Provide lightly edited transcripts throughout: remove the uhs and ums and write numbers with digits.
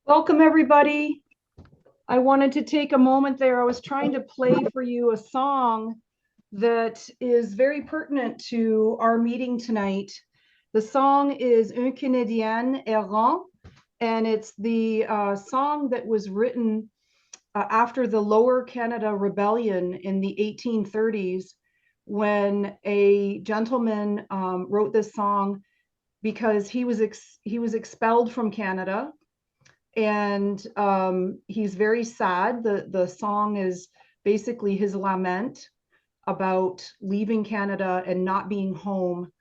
Welcome, everybody. I wanted to take a moment there. I was trying to play for you a song that is very pertinent to our meeting tonight. The song is Un Canadien errant, and it's the song that was written after the Lower Canada Rebellion in the 1830s, when a gentleman wrote this song because he was expelled from Canada, and he's very sad. The song is basically his lament about leaving Canada and not being home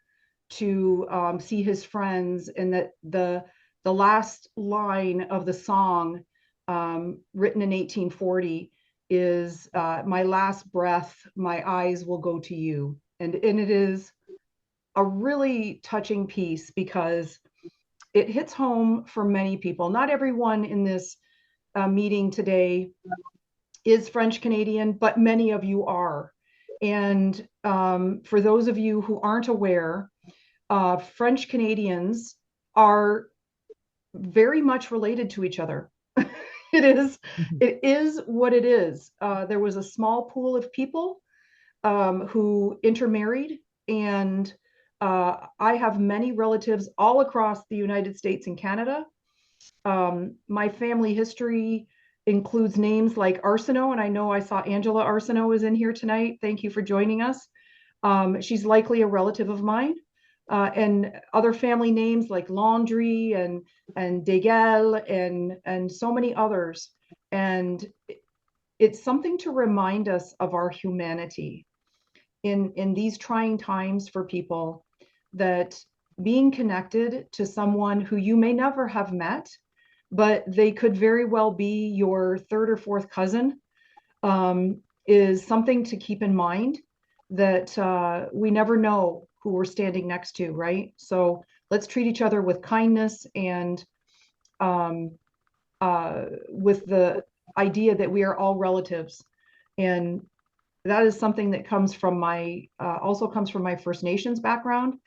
to see his friends, and that the last line of the song, written in 1840, is "My last breath, my eyes will go to you," and it is a really touching piece because it hits home for many people. Not everyone in this meeting today is French Canadian, but many of you are. And for those of you who aren't aware, French Canadians are very much related to each other. It is what it is. There was a small pool of people who intermarried, and I have many relatives all across the United States and Canada. My family history includes names like Arsenault, and I know I saw Angela Arsenault is in here tonight. Thank you for joining us. She's likely a relative of mine. And other family names like Landry and Degel and so many others. And it's something to remind us of our humanity in these trying times for people, that being connected to someone who you may never have met, but they could very well be your third or fourth cousin, is something to keep in mind, that we never know who we're standing next to, right? So let's treat each other with kindness, and with the idea that we are all relatives. And that is something that comes from my also comes from my First Nations background,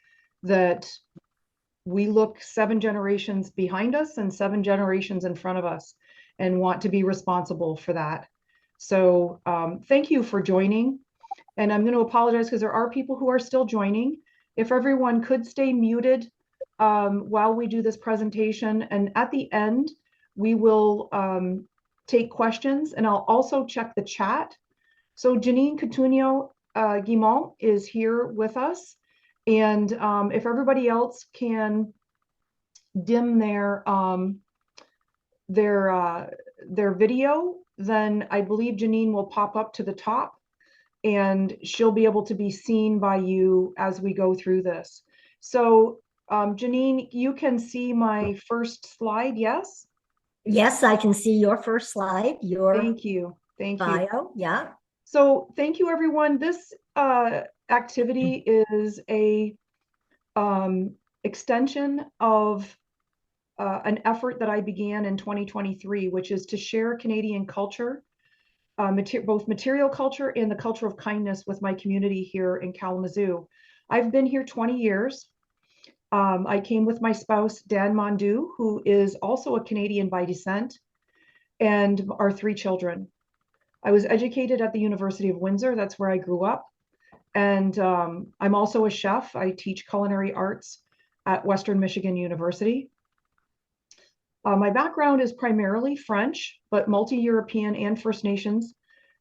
that we look 7 generations behind us and 7 generations in front of us, and want to be responsible for that. So thank you for joining. And I'm going to apologize because there are people who are still joining. If everyone could stay muted while we do this presentation, and at the end, we will take questions, and I'll also check the chat. So Janine Cotugno Guimont is here with us. And if everybody else can dim their video, then I believe Janine will pop up to the top, and she'll be able to be seen by you as we go through this. So Janine, you can see my first slide, yes? Yes, I can see your first slide, your Thank you. Thank you. bio. Yeah. So thank you, everyone. This activity is a extension of an effort that I began in 2023, which is to share Canadian culture, both material culture and the culture of kindness, with my community here in Kalamazoo. I've been here 20 years. I came with my spouse, Dan Mondu, who is also a Canadian by descent, and our 3 children. I was educated at the University of Windsor. That's where I grew up. And I'm also a chef. I teach culinary arts at Western Michigan University. My background is primarily French, but multi-European and First Nations.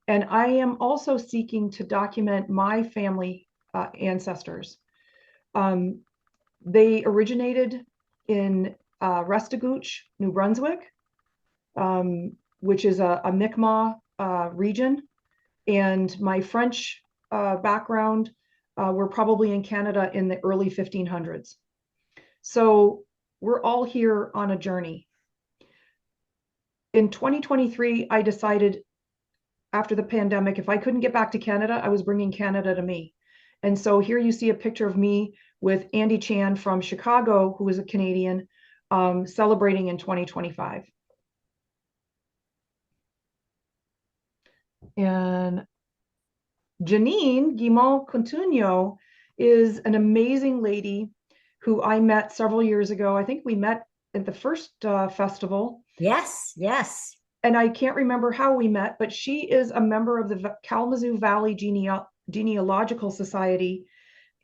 And I am also seeking to document my family ancestors. They originated in Restigouche, New Brunswick, which is a Mi'kmaq region. And my French background were probably in Canada in the early 1500s. So we're all here on a journey. In 2023, I decided, after the pandemic, if I couldn't get back to Canada, I was bringing Canada to me. And so here you see a picture of me with Andy Chan from Chicago, who is a Canadian, celebrating in 2025. And Janine Guimont Cotugno is an amazing lady who I met several years ago. I think we met at the first festival. Yes, yes. And I can't remember how we met, but she is a member of the Kalamazoo Valley Genealogical Society.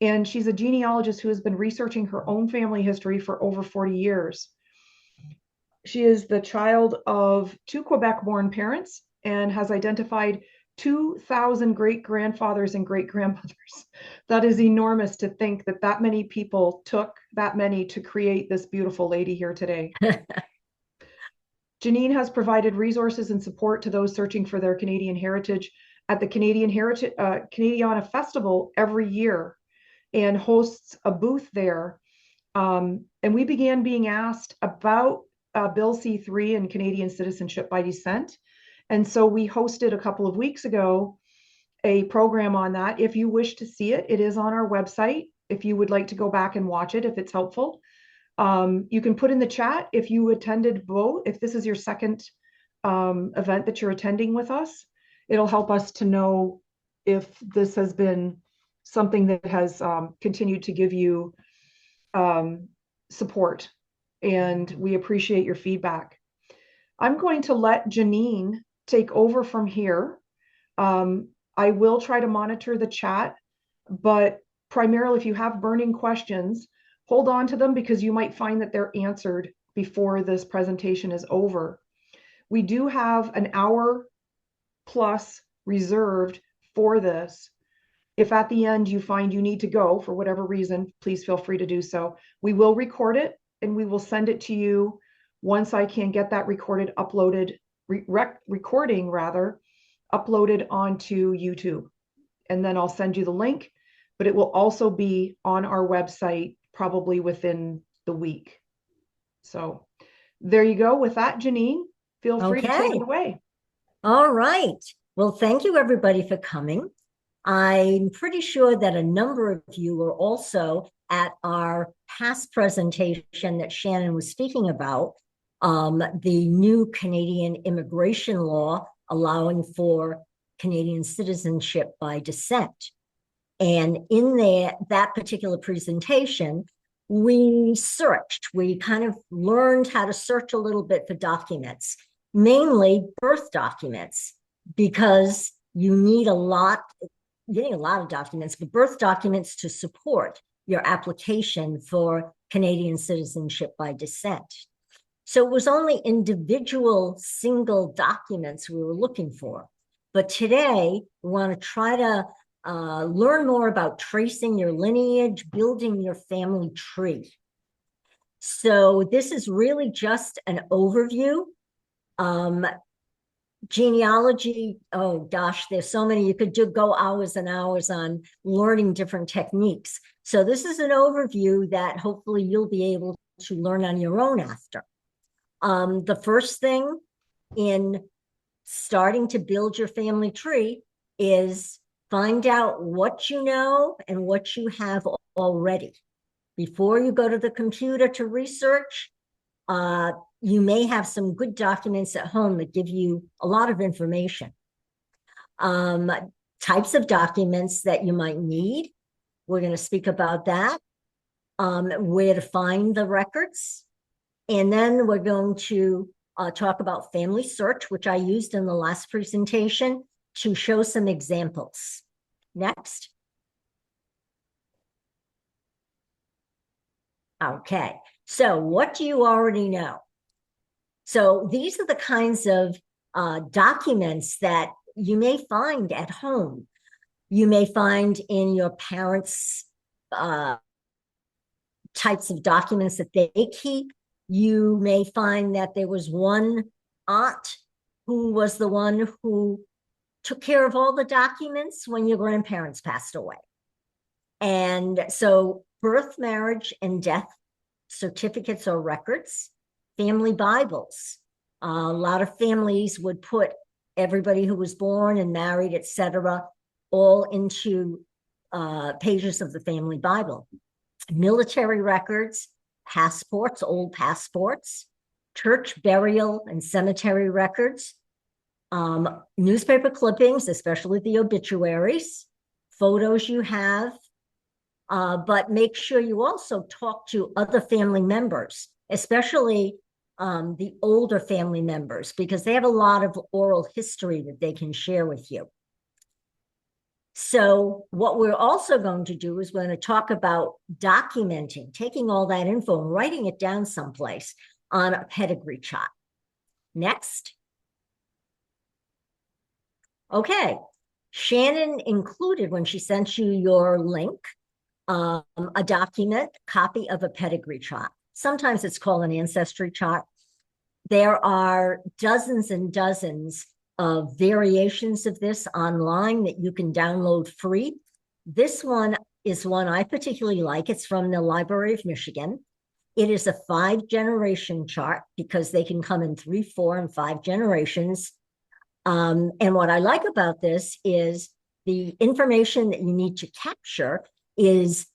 And she's a genealogist who has been researching her own family history for over 40 years. She is the child of two Quebec-born parents and has identified 2,000 great-grandfathers and great-grandmothers. That is enormous to think that that many people took that many to create this beautiful lady here today. Janine has provided resources and support to those searching for their Canadian heritage at the Canadiana Festival every year and hosts a booth there. And we began being asked about Bill C-3 and Canadian citizenship by descent. And so we hosted a couple of weeks ago a program on that. If you wish to see it, it is on our website. If you would like to go back and watch it, if it's helpful. You can put in the chat if you attended both, if this is your second event that you're attending with us. It'll help us to know if this has been something that has continued to give you support, and we appreciate your feedback. I'm going to let Janine take over from here. I will try to monitor the chat, but primarily if you have burning questions, hold on to them because you might find that they're answered before this presentation is over. We do have an hour plus reserved for this. If at the end you find you need to go for whatever reason, please feel free to do so. We will record it and we will send it to you once I can get that recorded, uploaded, recording rather, uploaded onto YouTube. And then I'll send you the link, but it will also be on our website probably within the week. So there you go. With that, Janine, feel free to take it away. All right. Well, thank you everybody for coming. I'm pretty sure that a number of you were also at our past presentation that Shannon was speaking about, the new Canadian immigration law allowing for Canadian citizenship by descent. And in that particular presentation, we kind of learned how to search a little bit for documents, mainly birth documents, because you need a lot of documents, but birth documents to support your application for Canadian citizenship by descent. So it was only individual single documents we were looking for. But today, we want to try to learn more about tracing your lineage, building your family tree. So this is really just an overview. Genealogy, oh gosh, there's so many. You could go hours and hours on learning different techniques. So this is an overview that hopefully you'll be able to learn on your own after. The first thing in starting to build your family tree is find out what you know and what you have already. Before you go to the computer to research, you may have some good documents at home that give you a lot of information. Types of documents that you might need. We're going to speak about that. Where to find the records. And then we're going to talk about family search, which I used in the last presentation to show some examples. Next. Okay, so what do you already know? So these are the kinds of documents that you may find at home. You may find in your parents' types of documents that they keep. You may find that there was one aunt who was the one who took care of all the documents when your grandparents passed away. And so birth, marriage, and death certificates or records, family Bibles. A lot of families would put everybody who was born and married, etc., all into pages of the family Bible. Military records, passports, old passports, church burial and cemetery records, newspaper clippings, especially the obituaries, photos you have, but make sure you also talk to other family members. especially the older family members, because they have a lot of oral history that they can share with you. So what we're also going to do is we're going to talk about documenting, taking all that info and writing it down someplace on a pedigree chart. Next. Okay. Shannon included, when she sent you your link, a document, copy of a pedigree chart. Sometimes it's called an ancestry chart. There are dozens and dozens of variations of this online that you can download free. This one is one I particularly like. It's from the Library of Michigan. It is a 5-generation chart because they can come in 3, 4, and 5 generations. And what I like about this is the information that you need to capture is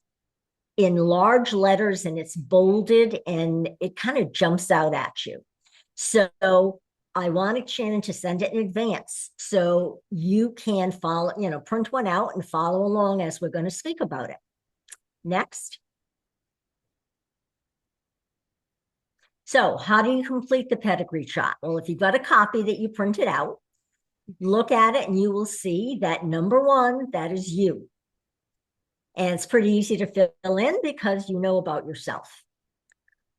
in large letters, and it's bolded, and it kind of jumps out at you. So I wanted Shannon to send it in advance so you can follow, print one out and follow along as we're going to speak about it. Next. So how do you complete the pedigree chart? Well, if you've got a copy that you printed out, look at it and you will see that number 1, that is you. And it's pretty easy to fill in because you know about yourself.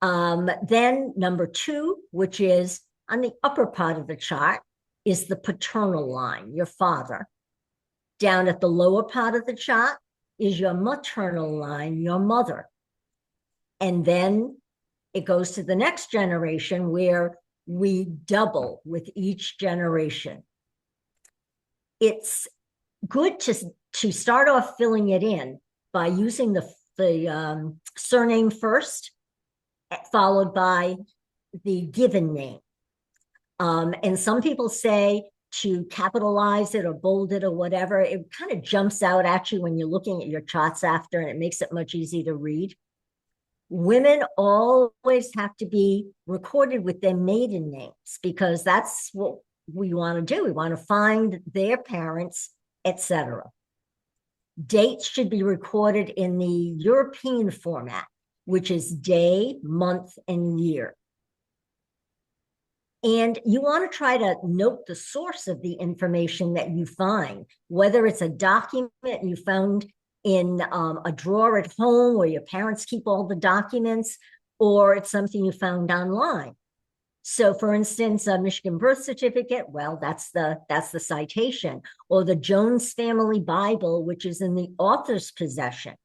Then number 2, which is on the upper part of the chart, is the paternal line, your father. Down at the lower part of the chart is your maternal line, your mother. And then it goes to the next generation where we double with each generation. It's good to start off filling it in by using the surname first, followed by the given name. And some people say to capitalize it or bold it or whatever. It kind of jumps out at you when you're looking at your charts after, and it makes it much easier to read. Women always have to be recorded with their maiden names because that's what we want to do. We want to find their parents, etc. Dates should be recorded in the European format, which is day, month, and year. And you want to try to note the source of the information that you find, whether it's a document you found in a drawer at home where your parents keep all the documents, or it's something you found online. So for instance, a Michigan birth certificate, well, that's the citation, or the Jones Family Bible, which is in the author's possession.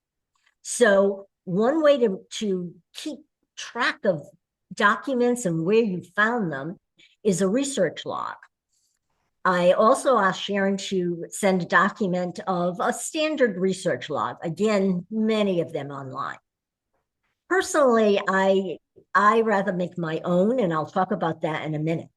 So one way to keep track of documents and where you found them is a research log. I also asked Sharon to send a document of a standard research log. Again, many of them online. Personally, I rather make my own, and I'll talk about that in a minute.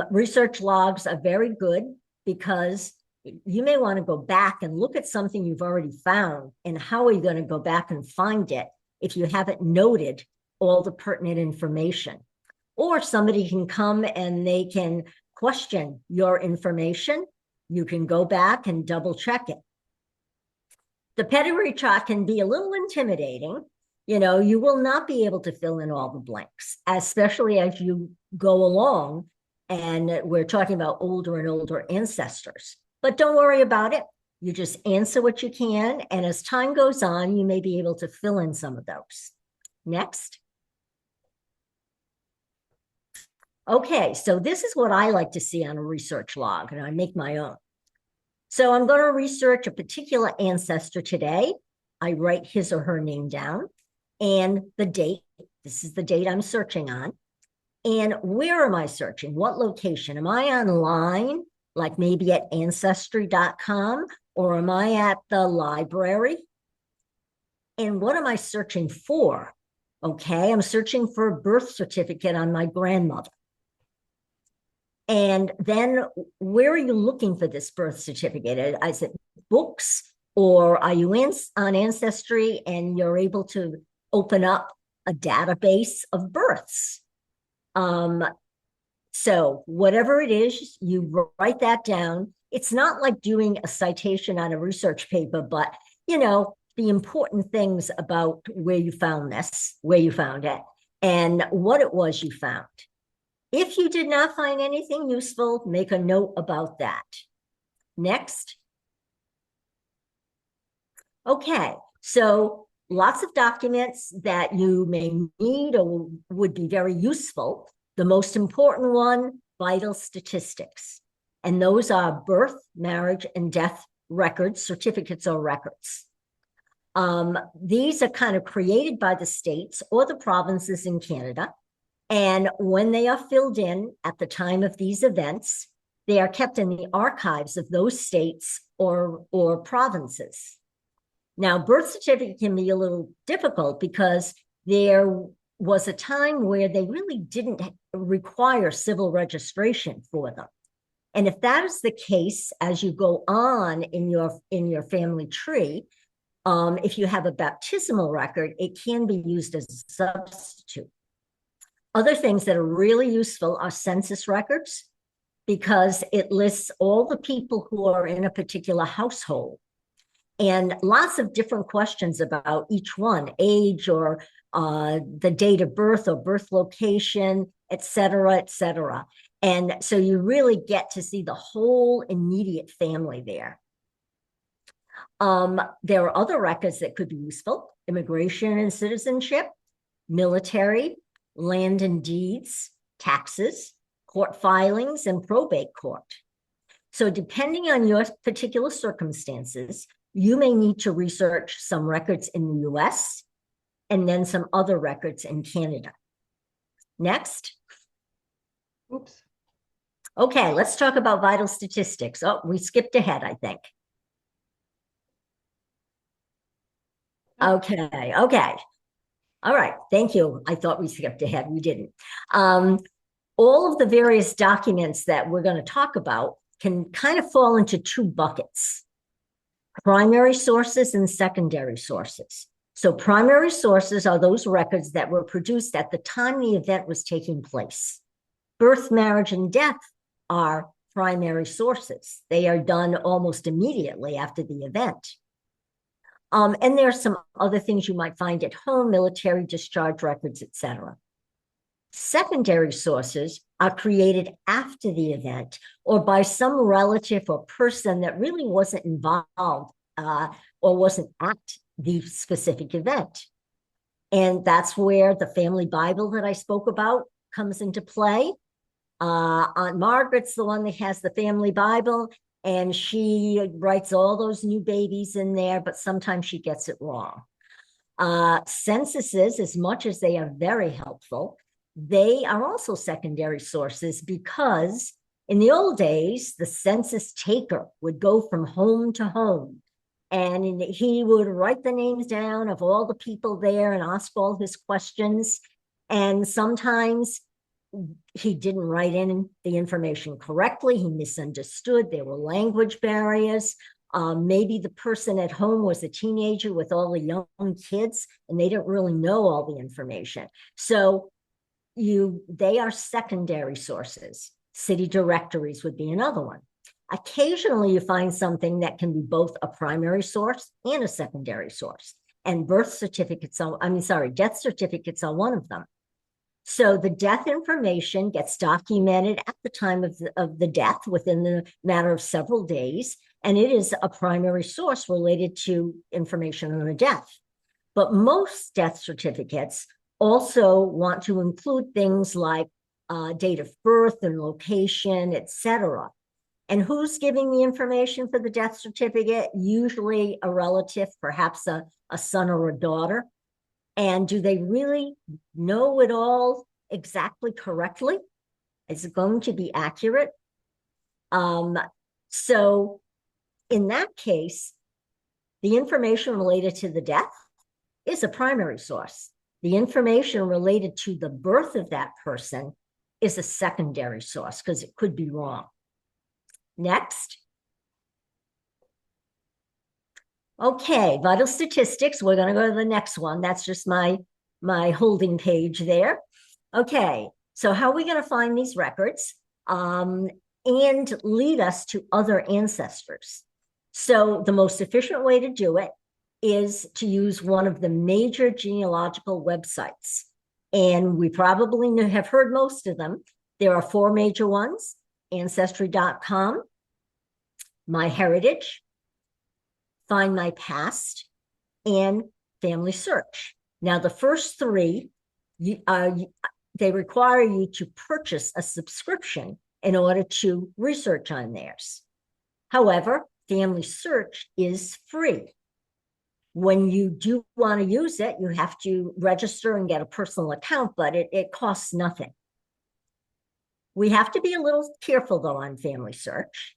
Research logs are very good because you may want to go back and look at something you've already found, and how are you going to go back and find it if you haven't noted all the pertinent information? Or somebody can come and they can question your information. You can go back and double check it. The pedigree chart can be a little intimidating. You will not be able to fill in all the blanks, especially as you go along, and we're talking about older and older ancestors. But don't worry about it. You just answer what you can, and as time goes on, you may be able to fill in some of those. Next. Okay, so this is what I like to see on a research log, and I make my own. So I'm going to research a particular ancestor today. I write his or her name down, and the date. This is the date I'm searching on. And where am I searching? What location? Am I online, like maybe at Ancestry.com, or am I at the library? And what am I searching for? Okay, I'm searching for a birth certificate on my grandmother. And then where are you looking for this birth certificate? Is it books, or are you on Ancestry and you're able to open up a database of births? So whatever it is, you write that down. It's not like doing a citation on a research paper, but the important things about where you found this, where you found it, and what it was you found. If you did not find anything useful, make a note about that. Next. Okay, so lots of documents that you may need or would be very useful. The most important one, vital statistics. And those are birth, marriage, and death records, certificates or records. These are kind of created by the states or the provinces in Canada. And when they are filled in at the time of these events, they are kept in the archives of those states or provinces. Now, birth certificate can be a little difficult because there was a time where they really didn't require civil registration for them. And if that is the case, as you go on in your family tree, if you have a baptismal record, it can be used as a substitute. Other things that are really useful are census records, because it lists all the people who are in a particular household. And lots of different questions about each one, age or the date of birth or birth location, et cetera, et cetera. And so you really get to see the whole immediate family there. There are other records that could be useful: immigration and citizenship, military, land and deeds, taxes, court filings, and probate court. So depending on your particular circumstances, you may need to research some records in the US and then some other records in Canada. Next. Oops. Okay, let's talk about vital statistics. Oh, we skipped ahead, I think. Okay. All right, thank you. I thought we skipped ahead, we didn't. All of the various documents that we're going to talk about can kind of fall into two buckets: primary sources and secondary sources. So primary sources are those records that were produced at the time the event was taking place. Birth, marriage, and death are primary sources. They are done almost immediately after the event. And there are some other things you might find at home: military discharge records, etc. Secondary sources are created after the event or by some relative or person that really wasn't involved or wasn't at the specific event. And that's where the family Bible that I spoke about comes into play. Aunt Margaret's the one that has the family Bible, and she writes all those new babies in there, but sometimes she gets it wrong. Censuses, as much as they are very helpful, they are also secondary sources, because in the old days, the census taker would go from home to home, and he would write the names down of all the people there and ask all his questions. And sometimes he didn't write in the information correctly. He misunderstood. There were language barriers. Maybe the person at home was a teenager with all the young kids, and they didn't really know all the information. So they are secondary sources. City directories would be another one. Occasionally, you find something that can be both a primary source and a secondary source. And death certificates are one of them. So the death information gets documented at the time of the death within the matter of several days, and it is a primary source related to information on a death. But most death certificates also want to include things like date of birth and location, etc. And who's giving the information for the death certificate? Usually a relative, perhaps a son or a daughter. And do they really know it all exactly correctly? Is it going to be accurate? So in that case, the information related to the death is a primary source. The information related to the birth of that person is a secondary source, because it could be wrong. Next. Okay, vital statistics. We're going to go to the next one. That's just my holding page there. Okay, so how are we going to find these records and lead us to other ancestors? So the most efficient way to do it is to use one of the major genealogical websites. And we probably have heard most of them. There are 4 major ones: Ancestry.com, MyHeritage, Find My Past, and Family Search. Now, the first 3, they require you to purchase a subscription in order to research on theirs. However, Family Search is free. When you do want to use it, you have to register and get a personal account, but it costs nothing. We have to be a little careful, though, on Family Search.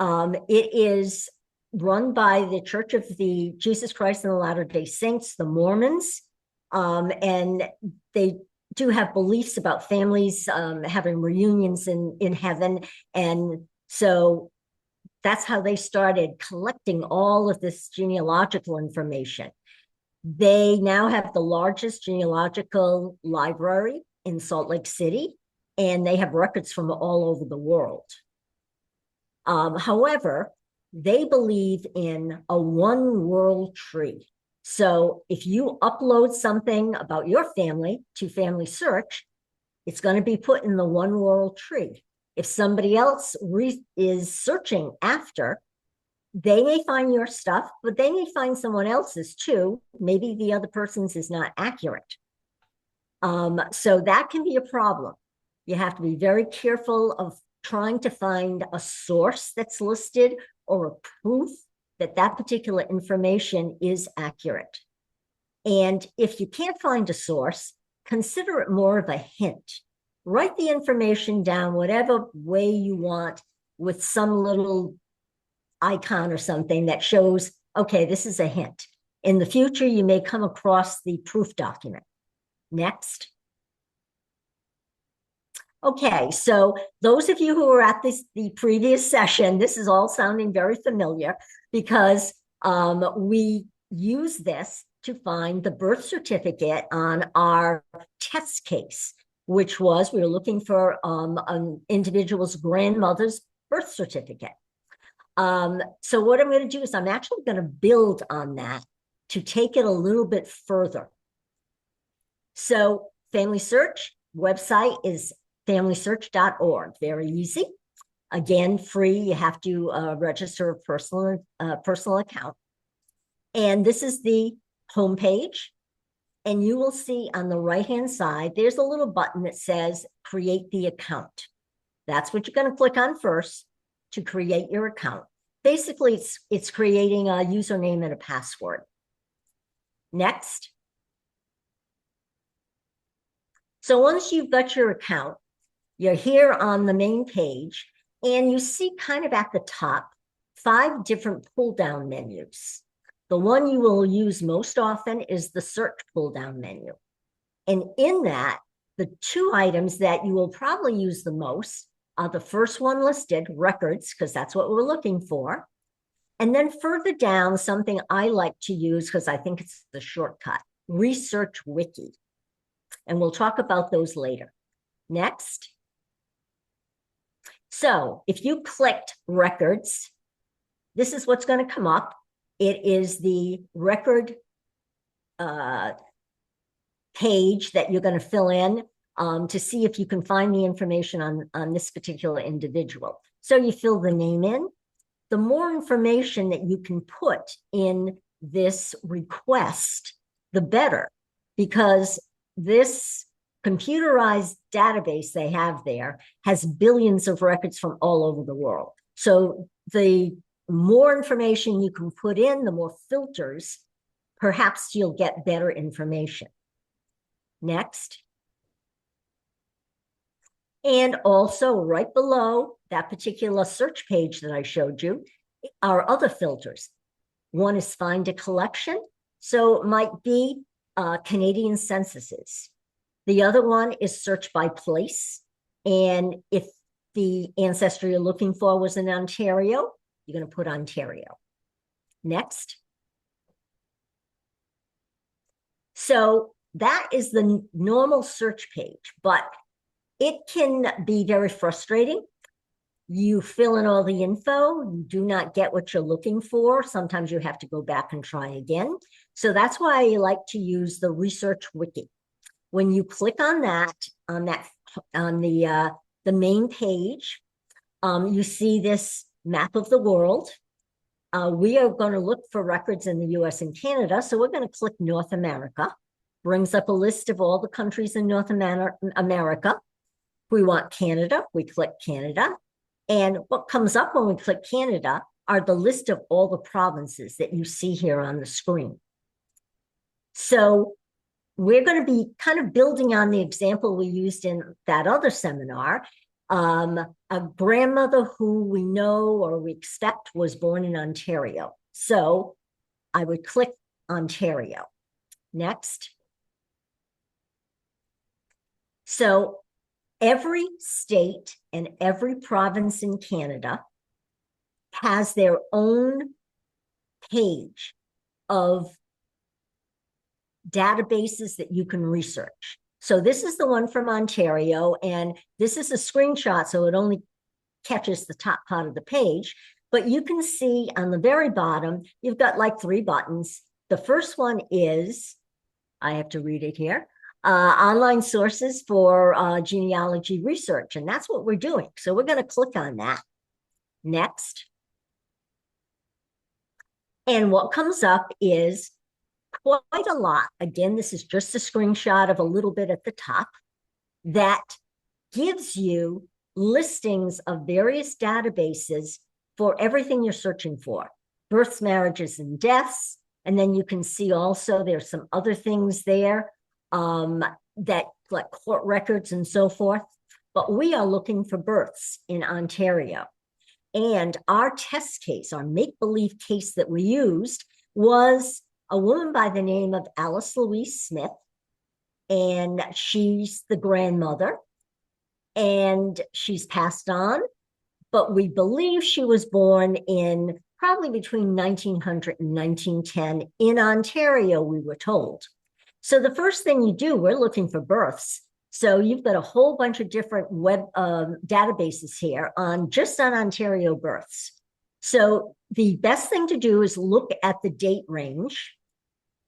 It is run by the Church of the Jesus Christ and the Latter-day Saints, the Mormons, and they do have beliefs about families having reunions in heaven. And so that's how they started collecting all of this genealogical information. They now have the largest genealogical library in Salt Lake City, and they have records from all over the world. However, they believe in a one world tree. So if you upload something about your family to Family Search, it's going to be put in the one world tree. If somebody else is searching after, they may find your stuff, but they may find someone else's too. Maybe the other person's is not accurate. So that can be a problem. You have to be very careful of trying to find a source that's listed or a proof that that particular information is accurate. And if you can't find a source, consider it more of a hint. Write the information down whatever way you want with some little icon or something that shows, okay, this is a hint. In the future, you may come across the proof document. Next. Okay, so those of you who were at the previous session, this is all sounding very familiar because we use this to find the birth certificate on our test case, which was we were looking for an individual's grandmother's birth certificate. So what I'm going to do is I'm actually going to build on that to take it a little bit further. So Family Search website is familysearch.org. Very easy. Again, free. You have to register a personal account. And this is the homepage. And you will see on the right-hand side, there's a little button that says create the account. That's what you're going to click on first to create your account. Basically, it's creating a username and a password. Next. So once you've got your account, you're here on the main page, and you see kind of at the top 5 different pull-down menus. The one you will use most often is the search pull-down menu. And in that, the 2 items that you will probably use the most are the first one listed, records, because that's what we're looking for. And then further down, something I like to use because I think it's the shortcut, Research Wiki. And we'll talk about those later. Next. So if you clicked records, this is what's going to come up. It is the record page that you're going to fill in to see if you can find the information on this particular individual. So you fill the name in. The more information that you can put in this request, the better, because this computerized database they have there has billions of records from all over the world. So the more information you can put in, the more filters, perhaps you'll get better information. Next. And also right below that particular search page that I showed you are other filters. One is find a collection. So it might be Canadian censuses. The other one is search by place. And if the ancestry you're looking for was in Ontario, you're going to put Ontario. Next. So that is the normal search page, but it can be very frustrating. You fill in all the info, you do not get what you're looking for. Sometimes you have to go back and try again. So that's why I like to use the Research Wiki. When you click on the main page, you see this map of the world. We are going to look for records in the US and Canada. So we're going to click North America. Brings up a list of all the countries in North America. If we want Canada, we click Canada. And what comes up when we click Canada are the list of all the provinces that you see here on the screen. So we're going to be kind of building on the example we used in that other seminar. A grandmother who we know or we expect was born in Ontario. So I would click Ontario. Next. So every state and every province in Canada has their own page of databases that you can research. So this is the one from Ontario, and this is a screenshot, so it only catches the top part of the page. But you can see on the very bottom, you've got like 3 buttons. The first one is, I have to read it here, online sources for genealogy research, and that's what we're doing. So we're going to click on that. Next. And what comes up is quite a lot. Again, this is just a screenshot of a little bit at the top that gives you listings of various databases for everything you're searching for. Births, marriages, and deaths. And then you can see also there's some other things there that like court records and so forth. But we are looking for births in Ontario. And our test case, our make-believe case that we used was a woman by the name of Alice Louise Smith. And she's the grandmother. And she's passed on. But we believe she was born in probably between 1900 and 1910 in Ontario, we were told. So the first thing you do, we're looking for births. So you've got a whole bunch of different web databases here just on Ontario births. So the best thing to do is look at the date range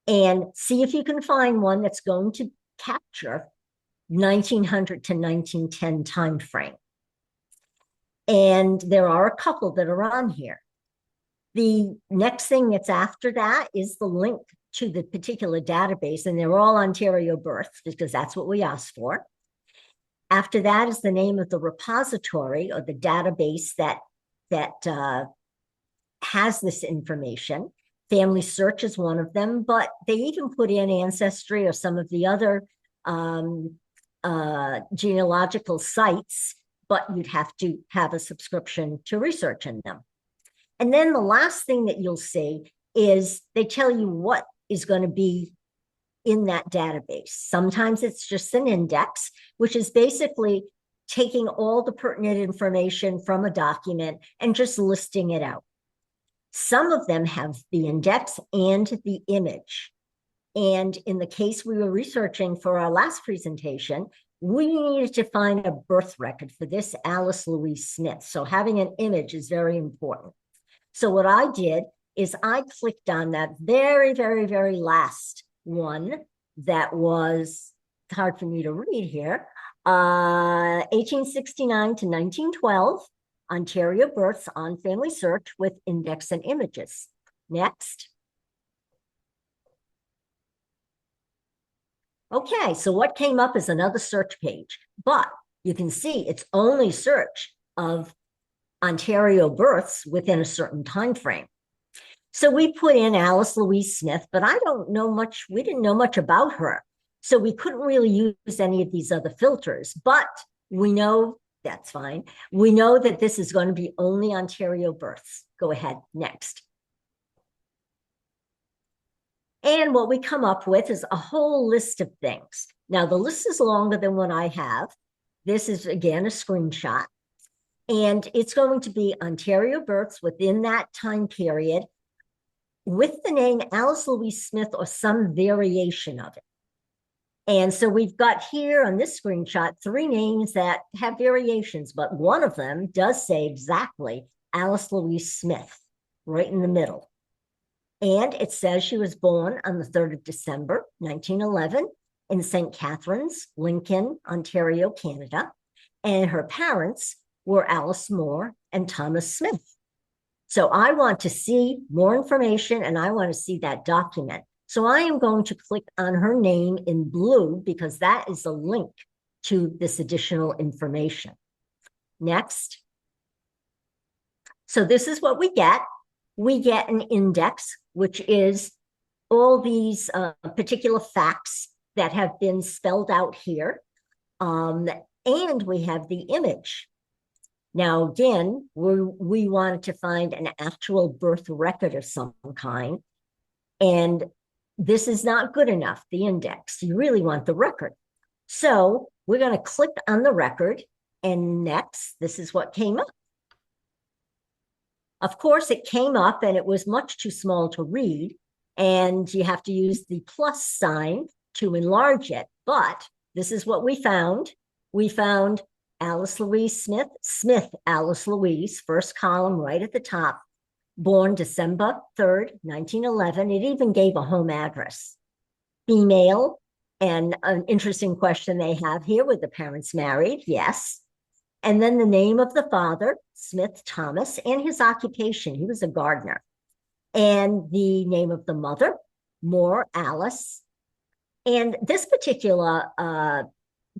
and see if you can find one that's going to capture 1900 to 1910 time frame. And there are a couple that are on here. The next thing that's after that is the link to the particular database, and they're all Ontario births because that's what we asked for. After that is the name of the repository or the database that has this information. Family Search is one of them, but they even put in Ancestry or some of the other genealogical sites, but you'd have to have a subscription to research in them. And then the last thing that you'll see is they tell you what is going to be in that database. Sometimes it's just an index, which is basically taking all the pertinent information from a document and just listing it out. Some of them have the index and the image. And in the case we were researching for our last presentation, we needed to find a birth record for this Alice Louise Smith. So having an image is very important. So what I did is I clicked on that very, very, very last one that was hard for me to read here, 1869 to 1912, Ontario births on Family Search with index and images. Next. Okay, so what came up is another search page, but you can see it's only search of Ontario births within a certain time frame. So we put in Alice Louise Smith, but I don't know much, we didn't know much about her. So we couldn't really use any of these other filters, but we know that's fine. We know that this is going to be only Ontario births. Go ahead, next. And what we come up with is a whole list of things. Now, the list is longer than what I have. This is, again, a screenshot. And it's going to be Ontario births within that time period with the name Alice Louise Smith or some variation of it. And so we've got here on this screenshot 3 names that have variations, but one of them does say exactly Alice Louise Smith right in the middle. And it says she was born on the 3rd of December, 1911 in St. Catharines, Lincoln, Ontario, Canada, and her parents were Alice Moore and Thomas Smith. So I want to see more information and I want to see that document. So I am going to click on her name in blue because that is a link to this additional information. Next. So this is what we get. We get an index, which is all these particular facts that have been spelled out here. And we have the image. Now, again, we wanted to find an actual birth record of some kind. And this is not good enough, the index. You really want the record. So we're going to click on the record. And next, this is what came up. Of course, it came up and it was much too small to read. And you have to use the plus sign to enlarge it. But this is what we found. We found Alice Louise Smith, Smith Alice Louise, first column right at the top, born December 3rd, 1911. It even gave a home address. Female, and an interesting question they have here, were the parents married? Yes. And then the name of the father, Smith Thomas, and his occupation. He was a gardener. And the name of the mother, Moore Alice. And this particular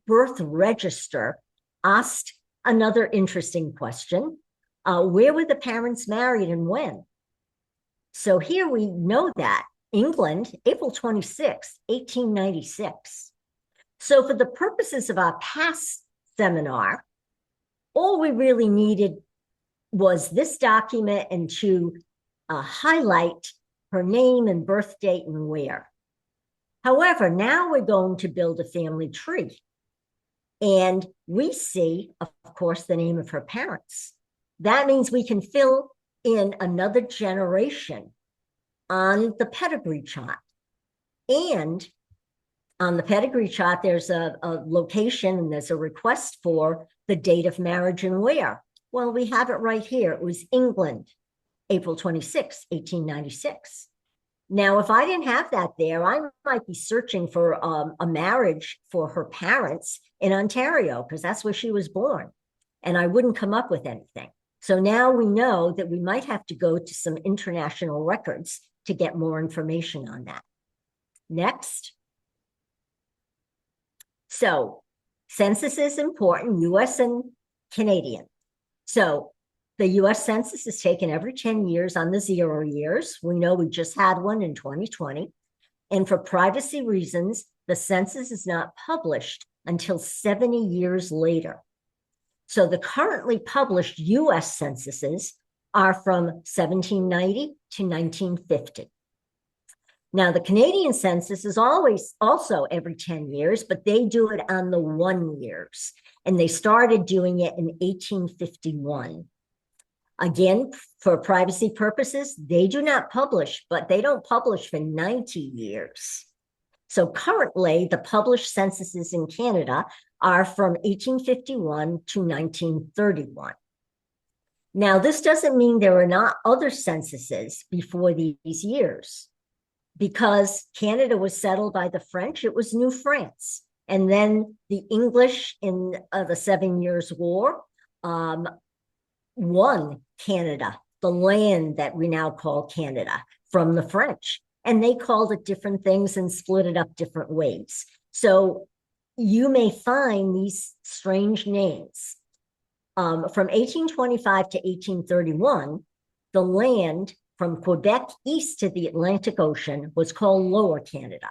birth register asked another interesting question. Where were the parents married and when? So here we know that. England, April 26, 1896. So for the purposes of our past seminar, all we really needed was this document and to highlight her name and birth date and where. However, now we're going to build a family tree. And we see, of course, the name of her parents. That means we can fill in another generation on the pedigree chart. And on the pedigree chart, there's a location and there's a request for the date of marriage and where. Well, we have it right here. It was England, April 26, 1896. Now, if I didn't have that there, I might be searching for a marriage for her parents in Ontario, because that's where she was born. And I wouldn't come up with anything. So now we know that we might have to go to some international records to get more information on that. Next. So census is important, US and Canadian. So the US Census is taken every 10 years on the 0 years. We know we just had one in 2020. And for privacy reasons, the census is not published until 70 years later. So the currently published US censuses are from 1790 to 1950. Now, the Canadian census is always also every 10 years, but they do it on the 1 years. And they started doing it in 1851. Again, for privacy purposes, they do not publish, but they don't publish for 90 years. So currently, the published censuses in Canada are from 1851 to 1931. Now, this doesn't mean there are not other censuses before these years. Because Canada was settled by the French, it was New France. And then the English in the 7 Years' War won Canada, the land that we now call Canada, from the French. And they called it different things and split it up different ways. So you may find these strange names. From 1825 to 1831, the land from Quebec east to the Atlantic Ocean was called Lower Canada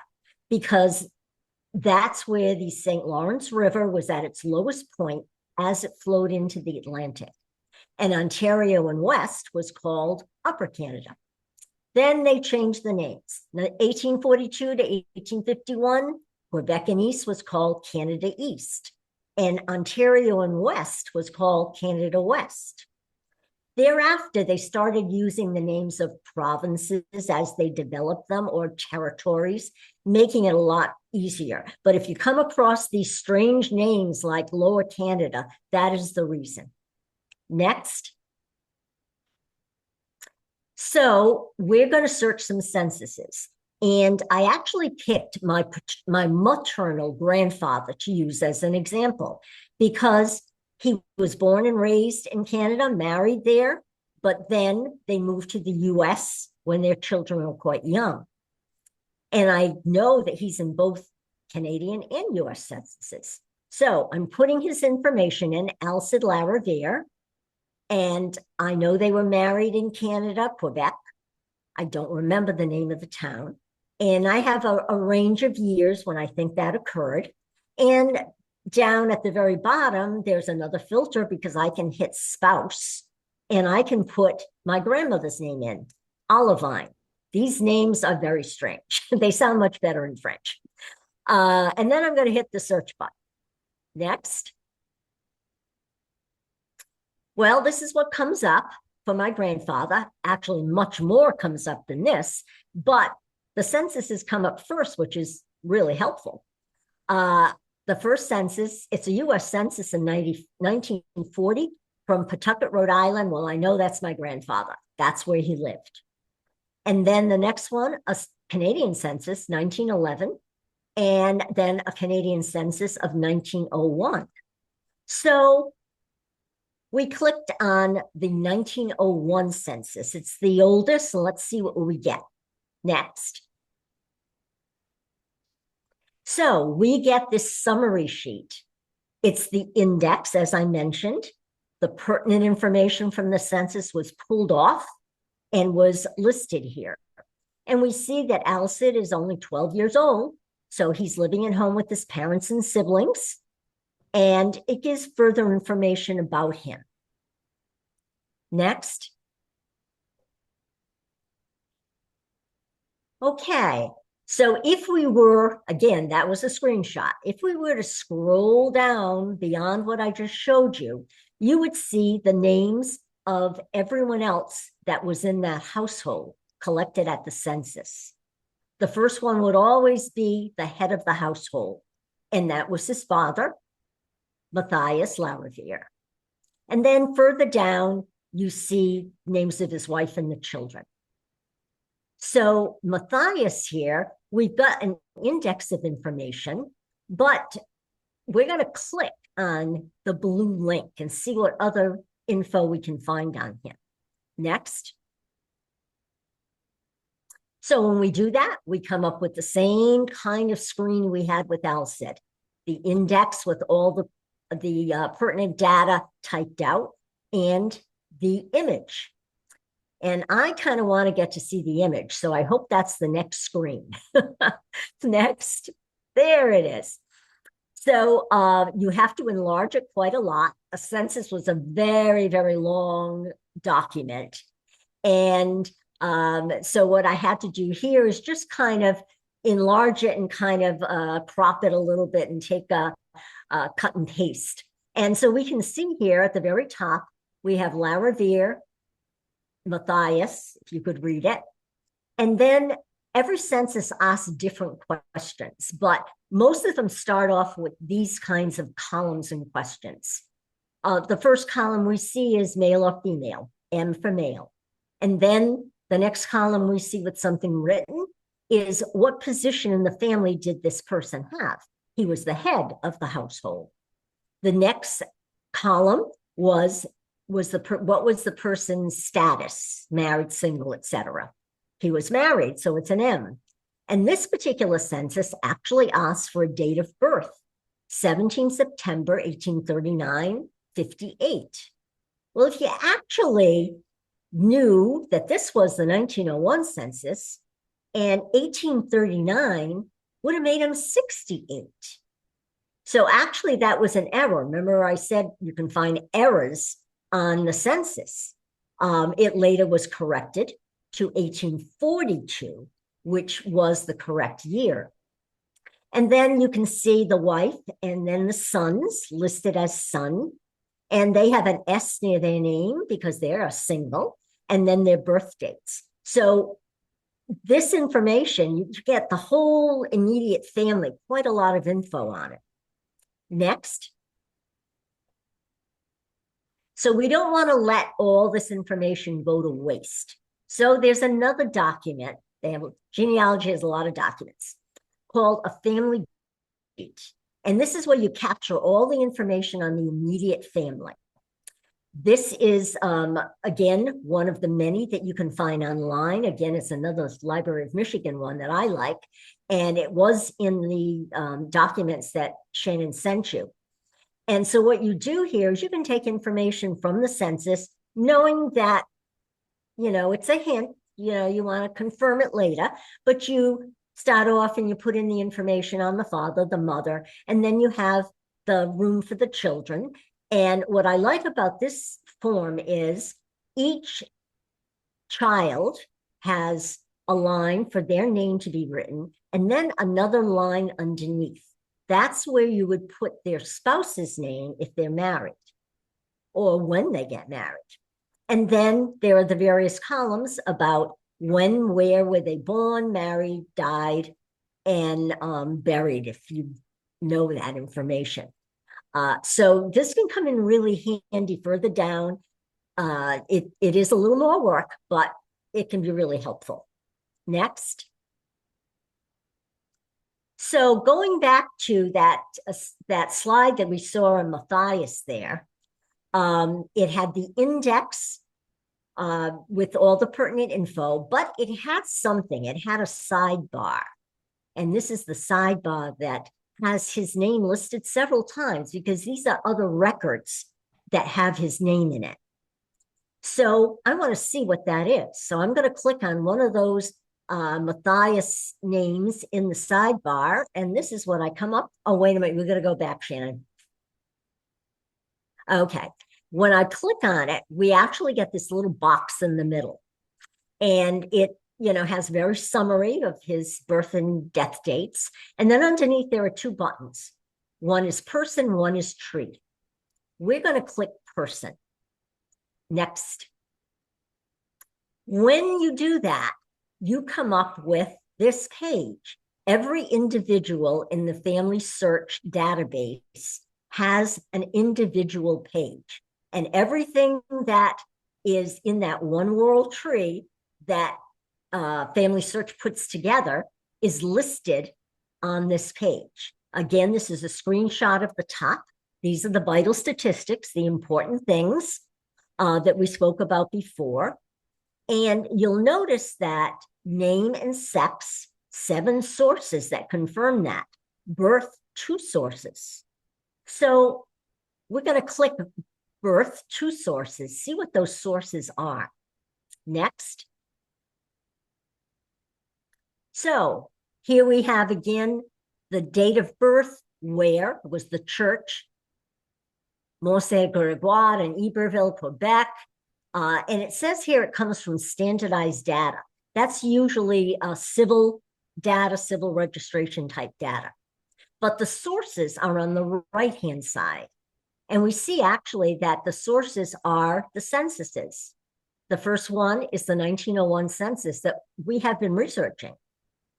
because that's where the St. Lawrence River was at its lowest point as it flowed into the Atlantic. And Ontario and West was called Upper Canada. Then they changed the names. 1842 to 1851, Quebec and East was called Canada East. And Ontario and West was called Canada West. Thereafter, they started using the names of provinces as they developed them or territories, making it a lot easier. But if you come across these strange names like Lower Canada, that is the reason. Next. So we're going to search some censuses. And I actually picked my maternal grandfather to use as an example because he was born and raised in Canada, married there, but then they moved to the US when their children were quite young. And I know that he's in both Canadian and US censuses. So I'm putting his information in, Alcide Lariviere, and I know they were married in Canada, Quebec. I don't remember the name of the town. And I have a range of years when I think that occurred. And down at the very bottom, there's another filter because I can hit spouse and I can put my grandmother's name in, Olivine. These names are very strange. They sound much better in French. And then I'm going to hit the search button. Next. Well, this is what comes up for my grandfather. Actually, much more comes up than this, but the censuses come up first, which is really helpful. The first census, it's a US census in 1940 from Pawtucket, Rhode Island. Well, I know that's my grandfather. That's where he lived. And then the next one, a Canadian census, 1911, and then a Canadian census of 1901. So we clicked on the 1901 census. It's the oldest, so let's see what we get. Next. So we get this summary sheet. It's the index, as I mentioned. The pertinent information from the census was pulled off and was listed here. And we see that Alcide is only 12 years old, so he's living at home with his parents and siblings, and it gives further information about him. Next. Okay, so if we were, again, that was a screenshot. If we were to scroll down beyond what I just showed you, you would see the names of everyone else that was in that household collected at the census. The first one would always be the head of the household, and that was his father, Matthias Lariviere. And then further down, you see names of his wife and the children. So Matthias here, we've got an index of information, but we're going to click on the blue link and see what other info we can find on him. Next. So when we do that, we come up with the same kind of screen we had with Alcide, the index with all the pertinent data typed out and the image. And I kind of want to get to see the image. So I hope that's the next screen. Next, there it is. So you have to enlarge it quite a lot. A census was a very, very long document. And so what I had to do here is just kind of enlarge it and kind of crop it a little bit and take a cut and paste. And so we can see here at the very top, we have Lariviere, Matthias, if you could read it. And then every census asks different questions, but most of them start off with these kinds of columns and questions. The first column we see is male or female, M for male. And then the next column we see with something written is what position in the family did this person have? He was the head of the household. The next column was what was the person's status, married, single, etc. He was married, so it's an M. And this particular census actually asks for a date of birth, 17 September 1839, 58. Well, if you actually knew that this was the 1901 census and 1839 would have made him 68. So actually that was an error. Remember I said you can find errors on the census. It later was corrected to 1842, which was the correct year. And then you can see the wife and then the sons listed as son. And they have an S near their name because they're a single, and then their birth dates. So this information, you get the whole immediate family, quite a lot of info on it. Next. So we don't want to let all this information go to waste. So there's another document Genealogy has a lot of documents called a family sheet. And this is where you capture all the information on the immediate family. This is, again, one of the many that you can find online. Again, it's another Library of Michigan one that I like. And it was in the documents that Shannon sent you. And so what you do here is you can take information from the census, knowing that, it's a hint, you want to confirm it later, but you start off and you put in the information on the father, the mother, and then you have the room for the children. And what I like about this form is each child has a line for their name to be written, and then another line underneath. That's where you would put their spouse's name if they're married or when they get married. And then there are the various columns about when, where were they born, married, died, and buried, if you know that information. So this can come in really handy further down. It is a little more work, but it can be really helpful. Next. So going back to that slide that we saw on Matthias there, it had the index with all the pertinent info, but it had something. It had a sidebar. And this is the sidebar that has his name listed several times because these are other records that have his name in it. So I want to see what that is. So I'm going to click on one of those Matthias names in the sidebar, and this is what I come up. Oh, wait a minute. We're going to go back, Shannon. Okay. When I click on it, we actually get this little box in the middle, and it has very summary of his birth and death dates. And then underneath there are two buttons. One is person, one is tree. We're going to click person. Next. When you do that, you come up with this page. Every individual in the family search database has an individual page. And everything that is in that one world tree that Family Search puts together is listed on this page. Again, this is a screenshot of the top. These are the vital statistics, the important things that we spoke about before. And you'll notice that name and sex, 7 sources that confirm that. Birth, 2 sources. So we're going to click birth, 2 sources, see what those sources are. Next. So here we have again the date of birth, where was the church, Mont-Saint-Gregoire in Iberville, Quebec. And it says here it comes from standardized data. That's usually civil data, civil registration type data. But the sources are on the right-hand side. And we see actually that the sources are the censuses. The first one is the 1901 census that we have been researching.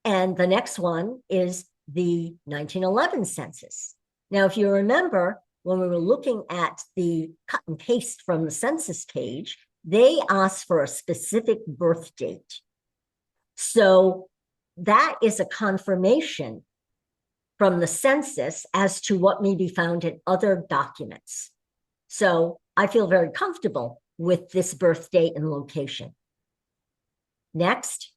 And the next one is the 1911 census. Now, if you remember, when we were looking at the cut and paste from the census page, they asked for a specific birth date. So that is a confirmation from the census as to what may be found in other documents. So I feel very comfortable with this birth date and location. Next.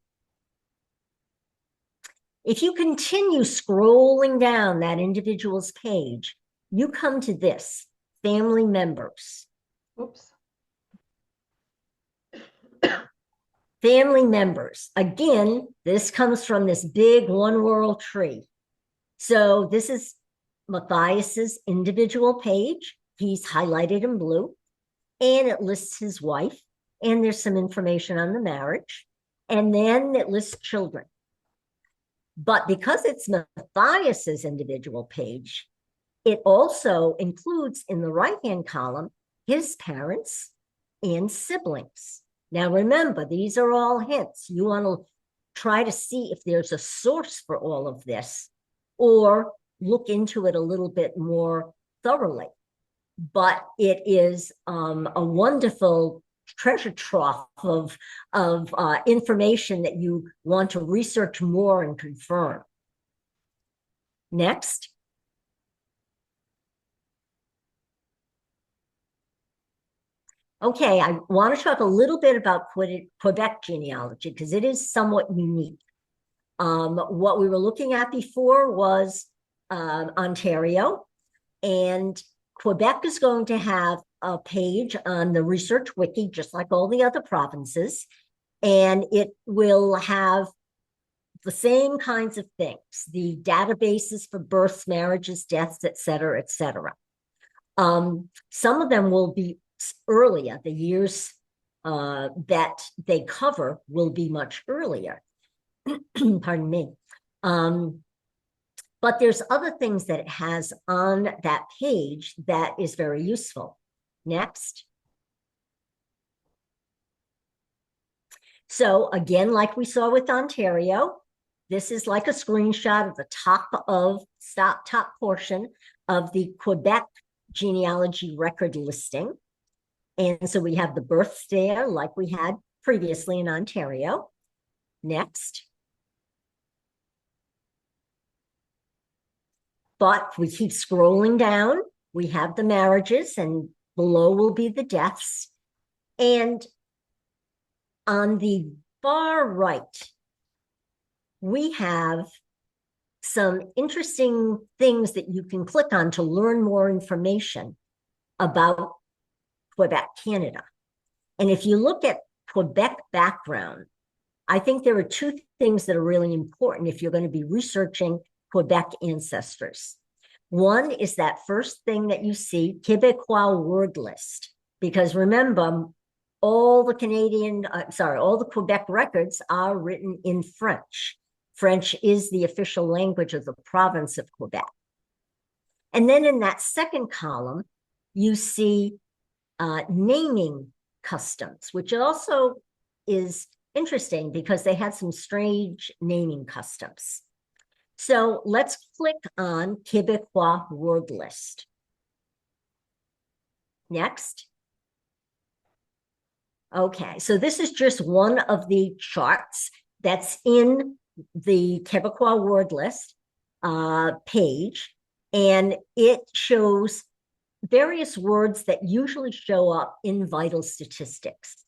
If you continue scrolling down that individual's page, you come to this, family members. Oops. Family members. Again, this comes from this big one world tree. So this is Matthias's individual page. He's highlighted in blue, and it lists his wife, and there's some information on the marriage, and then it lists children. But because it's Matthias's individual page, it also includes in the right-hand column his parents and siblings. Now, remember, these are all hints. You want to try to see if there's a source for all of this or look into it a little bit more thoroughly. But it is a wonderful treasure trove of information that you want to research more and confirm. Next. Okay, I want to talk a little bit about Quebec genealogy because it is somewhat unique. What we were looking at before was Ontario, and Quebec is going to have a page on the Research Wiki, just like all the other provinces, and it will have the same kinds of things, the databases for births, marriages, deaths, et cetera, et cetera. Some of them will be earlier. The years that they cover will be much earlier. Pardon me. But there's other things that it has on that page that is very useful. Next. So again, like we saw with Ontario, this is like a screenshot of the top portion of the Quebec genealogy record listing. And so we have the births there like we had previously in Ontario. Next. But we keep scrolling down. We have the marriages, and below will be the deaths. And on the far right, we have some interesting things that you can click on to learn more information about Quebec, Canada. And if you look at Quebec background, I think there are two things that are really important if you're going to be researching Quebec ancestors. One is that first thing that you see, Québécois word list, because remember, all the Quebec records are written in French. French is the official language of the province of Quebec. And then in that second column, you see naming customs, which also is interesting because they had some strange naming customs. So let's click on Québécois word list. Next. Okay, so this is just one of the charts that's in the Québécois word list page, and it shows various words that usually show up in vital statistics.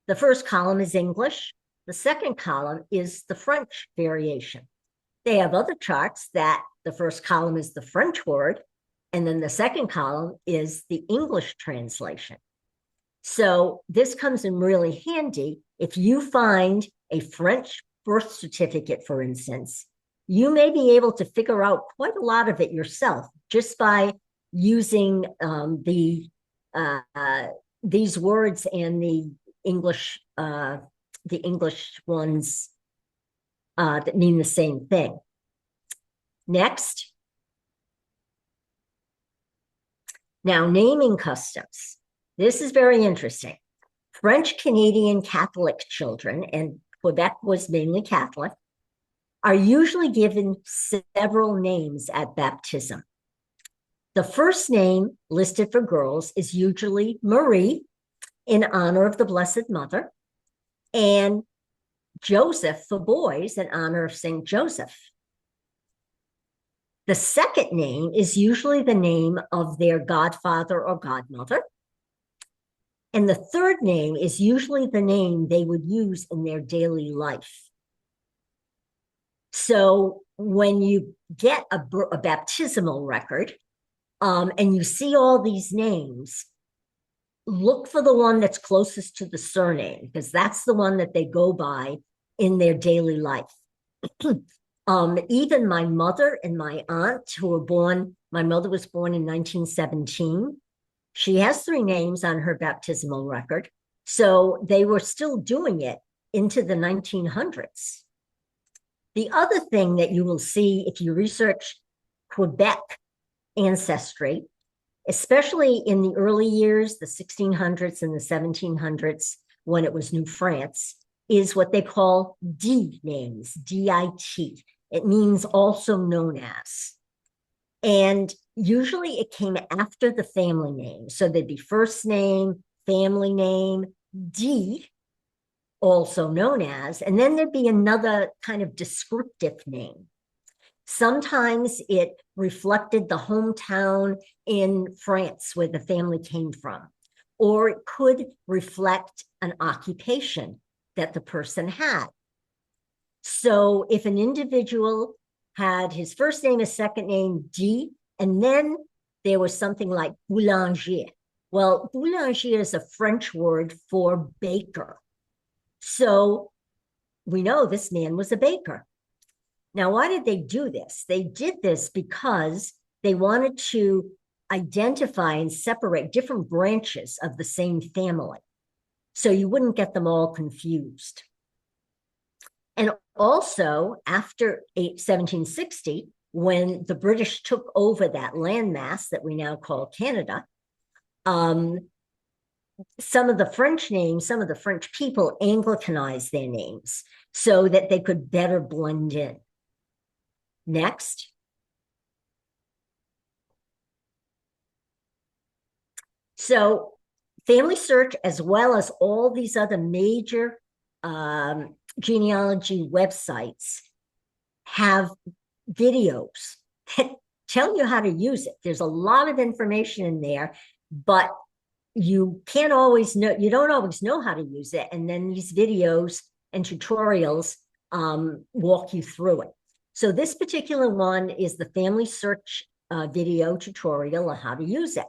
The first column is English. The second column is the French variation. They have other charts that the first column is the French word, and then the second column is the English translation. So this comes in really handy if you find a French birth certificate, for instance. You may be able to figure out quite a lot of it yourself just by using these words and the English ones that mean the same thing. Next. Now, naming customs. This is very interesting. French Canadian Catholic children, and Quebec was mainly Catholic, are usually given several names at baptism. The first name listed for girls is usually Marie, in honor of the Blessed Mother, and Joseph for boys in honor of St. Joseph. The second name is usually the name of their godfather or godmother. And the third name is usually the name they would use in their daily life. So when you get a baptismal record and you see all these names, look for the one that's closest to the surname, because that's the one that they go by in their daily life. Even my mother and my aunt, who were born, my mother was born in 1917. She has 3 names on her baptismal record. So they were still doing it into the 1900s. The other thing that you will see if you research Quebec ancestry, especially in the early years, the 1600s and the 1700s, when it was New France, is what they call D names, D-I-T. It means also known as. And usually it came after the family name. So there'd be first name, family name, D, also known as, and then there'd be another kind of descriptive name. Sometimes it reflected the hometown in France where the family came from, or it could reflect an occupation that the person had. So if an individual had his first name, his second name, D, and then there was something like boulanger. Well, boulanger is a French word for baker. So we know this man was a baker. Now, why did they do this? They did this because they wanted to identify and separate different branches of the same family, so you wouldn't get them all confused. And also, after 1760, when the British took over that landmass that we now call Canada, some of the French names, some of the French people Anglicanized their names so that they could better blend in. Next. So Family Search, as well as all these other major genealogy websites, have videos that tell you how to use it. There's a lot of information in there, but you can't always know, you don't always know how to use it. And then these videos and tutorials walk you through it. So this particular one is the Family Search video tutorial on how to use it.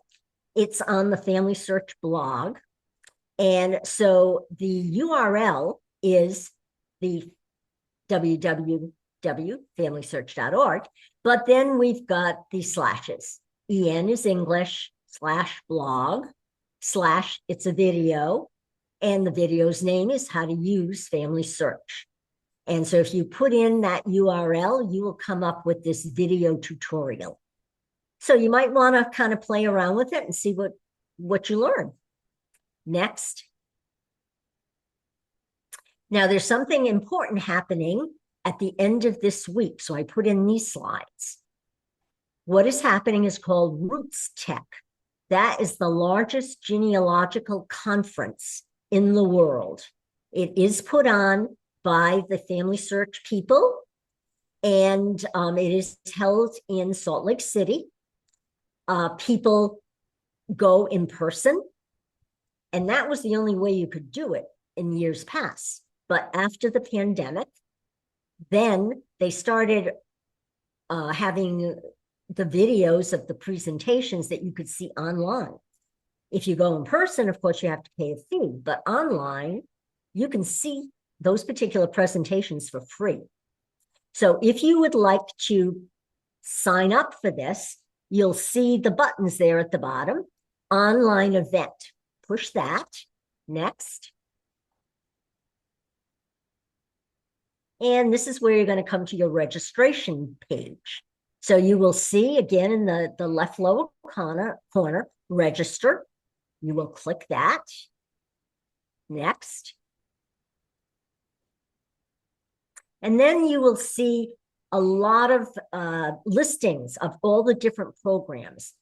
It's on the Family Search blog. And so the URL is the www.familysearch.org, but then we've got these slashes. EN is English, /blog, / it's a video, and the video's name is How to Use Family Search. And so if you put in that URL, you will come up with this video tutorial. So you might want to kind of play around with it and see what you learn. Next. Now there's something important happening at the end of this week. So I put in these slides. What is happening is called Roots Tech. That is the largest genealogical conference in the world. It is put on by the Family Search people, and it is held in Salt Lake City. People go in person, and that was the only way you could do it in years past. But after the pandemic, then they started having the videos of the presentations that you could see online. If you go in person, of course, you have to pay a fee, but online, you can see those particular presentations for free. So if you would like to sign up for this, you'll see the buttons there at the bottom. Online event. Push that. Next. And this is where you're going to come to your registration page. So you will see again in the left lower corner, register. You will click that. Next. And then you will see a lot of listings of all the different programs.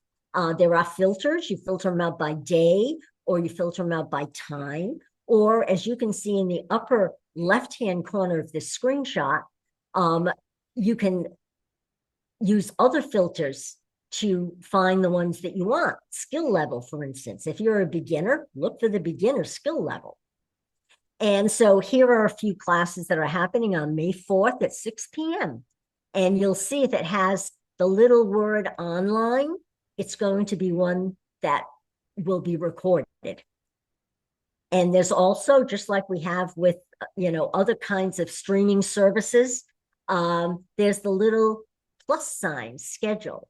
There are filters. You filter them out by day, or you filter them out by time. Or as you can see in the upper left-hand corner of this screenshot, you can use other filters to find the ones that you want. Skill level, for instance. If you're a beginner, look for the beginner skill level. And so here are a few classes that are happening on May 4th at 6 p.m. And you'll see if it has the little word online, it's going to be one that will be recorded. And there's also, just like we have with, other kinds of streaming services, there's the little plus sign schedule.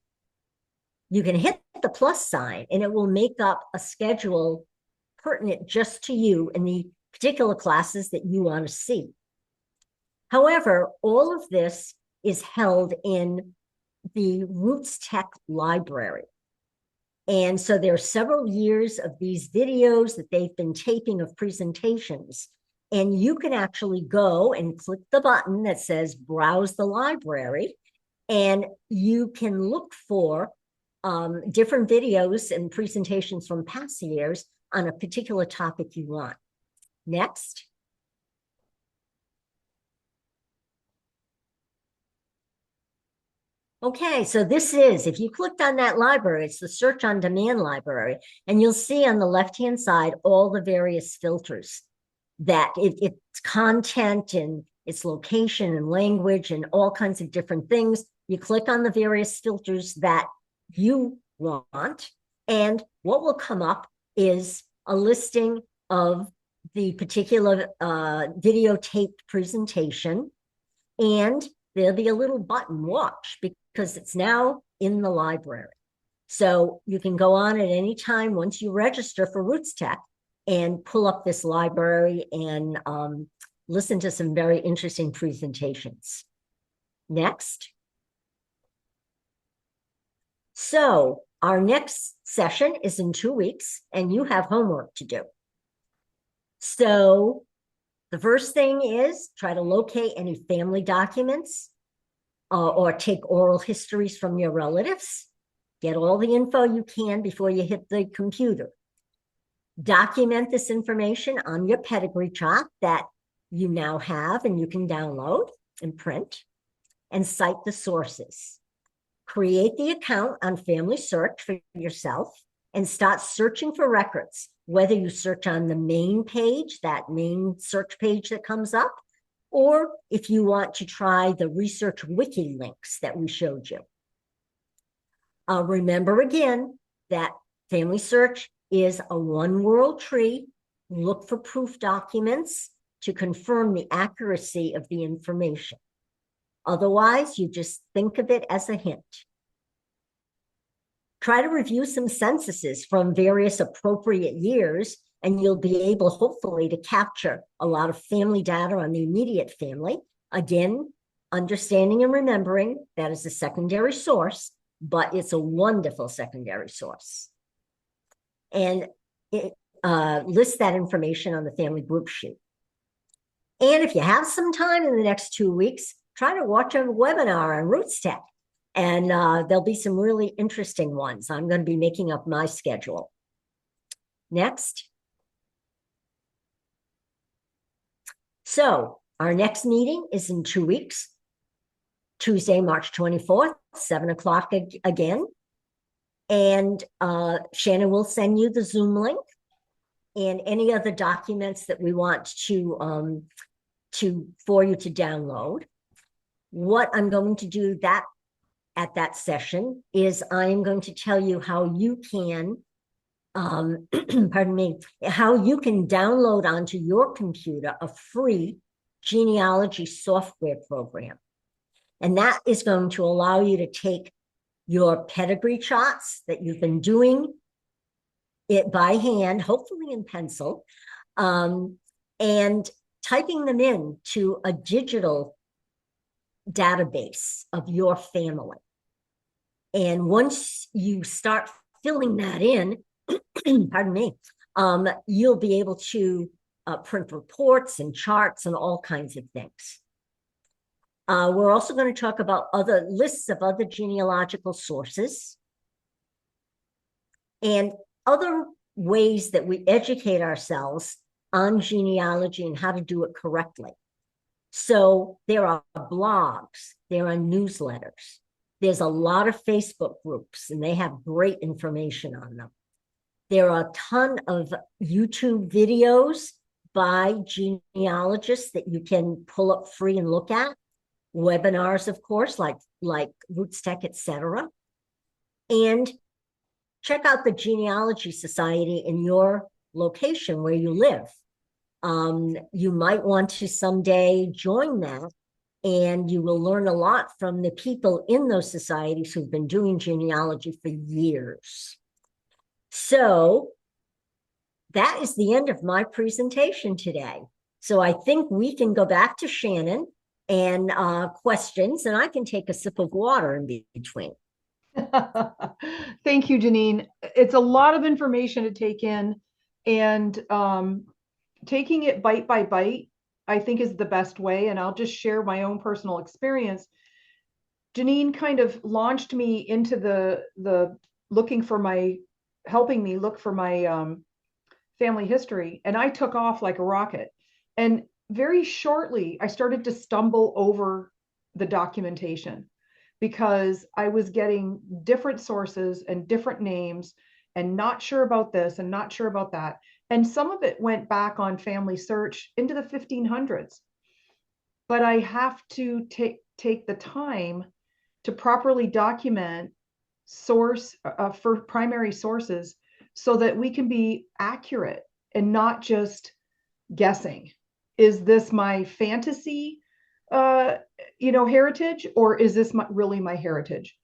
You can hit the plus sign and it will make up a schedule pertinent just to you in the particular classes that you want to see. However, all of this is held in the Roots Tech library. And so there are several years of these videos that they've been taping of presentations. And you can actually go and click the button that says browse the library, and you can look for different videos and presentations from past years on a particular topic you want. Next. Okay, so this is, if you clicked on that library, it's the search on demand library, and you'll see on the left-hand side all the various filters that it's content and its location and language and all kinds of different things. You click on the various filters that you want, and what will come up is a listing of the particular videotaped presentation, and there'll be a little button, watch, because it's now in the library. So you can go on at any time once you register for Roots Tech and pull up this library and listen to some very interesting presentations. Next. So our next session is in 2 weeks, and you have homework to do. So the first thing is try to locate any family documents or take oral histories from your relatives. Get all the info you can before you hit the computer. Document this information on your pedigree chart that you now have and you can download and print, and cite the sources. Create the account on Family Search for yourself and start searching for records, whether you search on the main page, that main search page that comes up, or if you want to try the research wiki links that we showed you. Remember again that Family Search is a one world tree. Look for proof documents to confirm the accuracy of the information. Otherwise, you just think of it as a hint. Try to review some censuses from various appropriate years, and you'll be able, hopefully, to capture a lot of family data on the immediate family. Again, understanding and remembering that is a secondary source, but it's a wonderful secondary source. And it lists that information on the family group sheet. And if you have some time in the next 2 weeks, try to watch a webinar on Roots Tech. And there'll be some really interesting ones. I'm going to be making up my schedule. Next. So our next meeting is in 2 weeks, Tuesday, March 24th, 7 o'clock again. And Shannon will send you the Zoom link and any other documents that we want for you to download. What I'm going to do at that session is I am going to tell you how you can, pardon me, how you can download onto your computer a free genealogy software program. And that is going to allow you to take your pedigree charts that you've been doing it by hand, hopefully in pencil, and typing them in to a digital database of your family. And once you start filling that in, pardon me, you'll be able to print reports and charts and all kinds of things. We're also going to talk about other lists of other genealogical sources and other ways that we educate ourselves on genealogy and how to do it correctly. So there are blogs, there are newsletters, there's a lot of Facebook groups, and they have great information on them. There are a ton of YouTube videos by genealogists that you can pull up free and look at. Webinars, of course, like Roots Tech, etc. And check out the Genealogy Society in your location where you live. You might want to someday join that, and you will learn a lot from the people in those societies who've been doing genealogy for years. So that is the end of my presentation today. So I think we can go back to Shannon and questions, and I can take a sip of water in between. Thank you, Janine. It's a lot of information to take in, and taking it bite by bite, I think, is the best way. And I'll just share my own personal experience. Janine kind of launched me into the looking for my, helping me look for my family history, and I took off like a rocket. And very shortly, I started to stumble over the documentation because I was getting different sources and different names and not sure about this and not sure about that. And some of it went back on Family Search into the 1500s. But I have to take the time to properly document source for primary sources so that we can be accurate and not just guessing. Is this my fantasy, heritage, or is this really my heritage?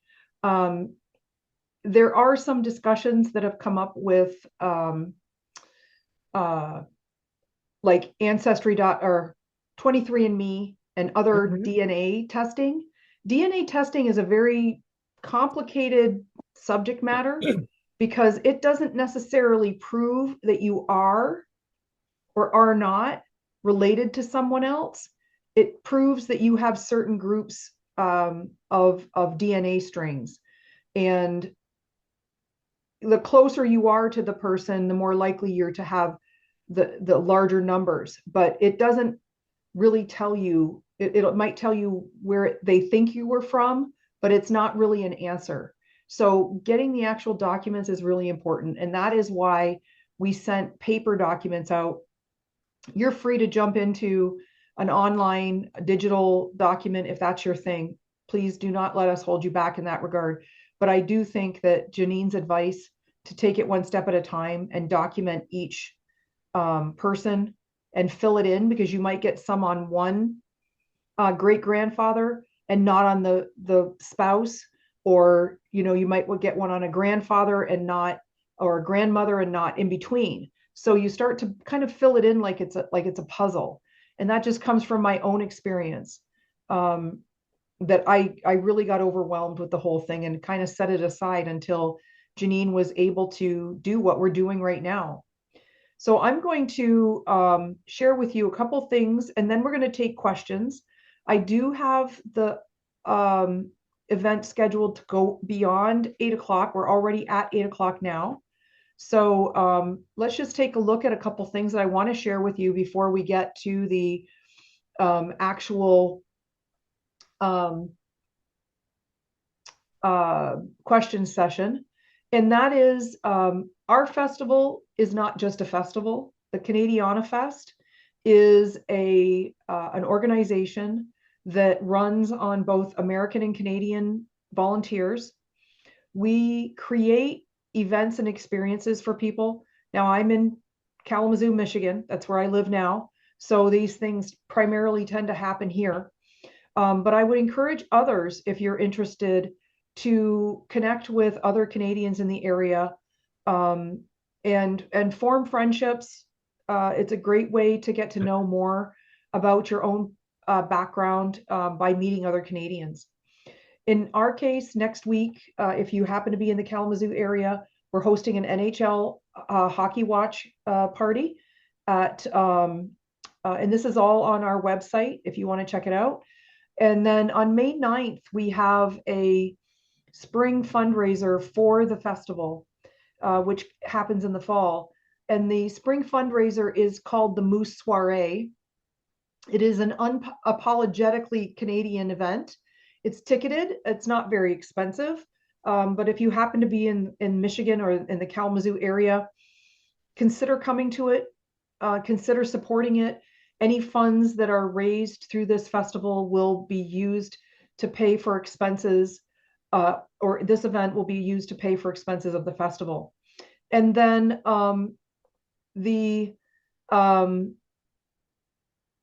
There are some discussions that have come up with like Ancestry or 23andMe and other DNA testing. DNA testing is a very complicated subject matter because it doesn't necessarily prove that you are or are not related to someone else. It proves that you have certain groups of DNA strings. And the closer you are to the person, the more likely you're to have the larger numbers. But it doesn't really tell you, it might tell you where they think you were from, but it's not really an answer. So getting the actual documents is really important. And that is why we sent paper documents out. You're free to jump into an online digital document if that's your thing. Please do not let us hold you back in that regard. But I do think that Janine's advice to take it one step at a time and document each person and fill it in, because you might get some on one great grandfather and not on the spouse, or you might get one on a grandfather and not, or a grandmother and not in between. So you start to kind of fill it in like it's a puzzle, and that just comes from my own experience. That I really got overwhelmed with the whole thing and kind of set it aside until Janine was able to do what we're doing right now. So I'm going to share with you a couple things, and then we're going to take questions. I do have the event scheduled to go beyond 8 o'clock. We're already at 8 o'clock now. So let's just take a look at a couple things that I want to share with you before we get to the actual question session. And that is, our festival is not just a festival. The Canadiana Fest is an organization that runs on both American and Canadian volunteers. We create events and experiences for people. Now, I'm in Kalamazoo, Michigan. That's where I live now. So these things primarily tend to happen here. But I would encourage others, if you're interested, to connect with other Canadians in the area and form friendships. It's a great way to get to know more about your own background by meeting other Canadians. In our case, next week, if you happen to be in the Kalamazoo area, we're hosting an NHL hockey watch party and this is all on our website if you want to check it out. And then on May 9th, we have a spring fundraiser for the festival, which happens in the fall. And the spring fundraiser is called the Moose Soiree. It is an unapologetically Canadian event. It's ticketed. It's not very expensive. But if you happen to be in Michigan or in the Kalamazoo area, consider coming to it. Consider supporting it. Any funds that are raised through this festival will be used to pay for expenses, or this event will be used to pay for expenses of the festival. And then the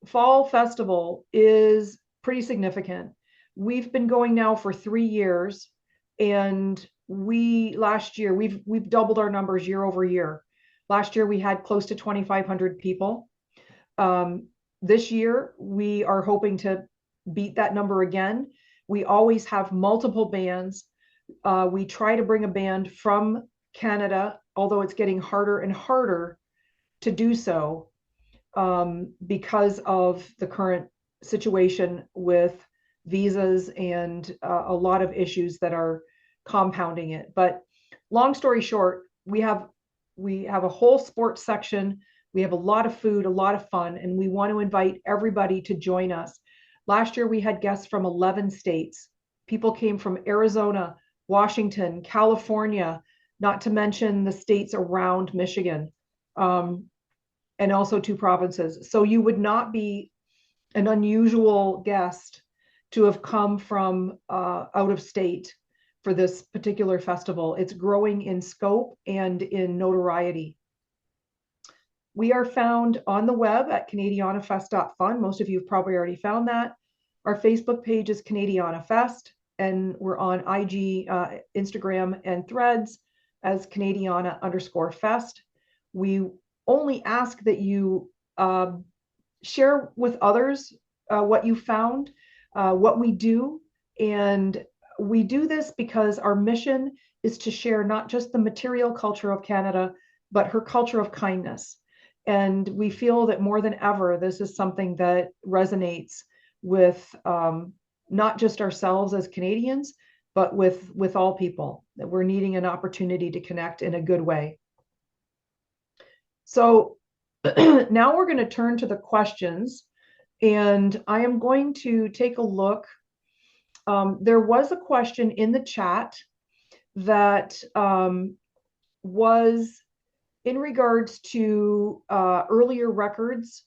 fall festival is pretty significant. We've been going now for 3 years, and last year we've doubled our numbers year over year. Last year we had close to 2,500 people. This year we are hoping to beat that number again. We always have multiple bands. We try to bring a band from Canada, although it's getting harder and harder to do so because of the current situation with visas and a lot of issues that are compounding it. But long story short, we have we have a whole sports section. We have a lot of food, a lot of fun, and we want to invite everybody to join us. Last year, we had guests from 11 states. People came from Arizona, Washington, California, not to mention the states around Michigan, and also 2 provinces. So you would not be an unusual guest to have come from out of state for this particular festival. It's growing in scope and in notoriety. We are found on the web at CanadianaFest.fun. Most of you have probably already found that. Our Facebook page is Canadiana Fest, and we're on IG, Instagram, and Threads as Canadiana_Fest. We only ask that you share with others what you found, what we do. And we do this because our mission is to share not just the material culture of Canada, but her culture of kindness. And we feel that more than ever, this is something that resonates with not just ourselves as Canadians, but with all people, that we're needing an opportunity to connect in a good way. So now we're going to turn to the questions, and I am going to take a look. There was a question in the chat that was in regards to earlier records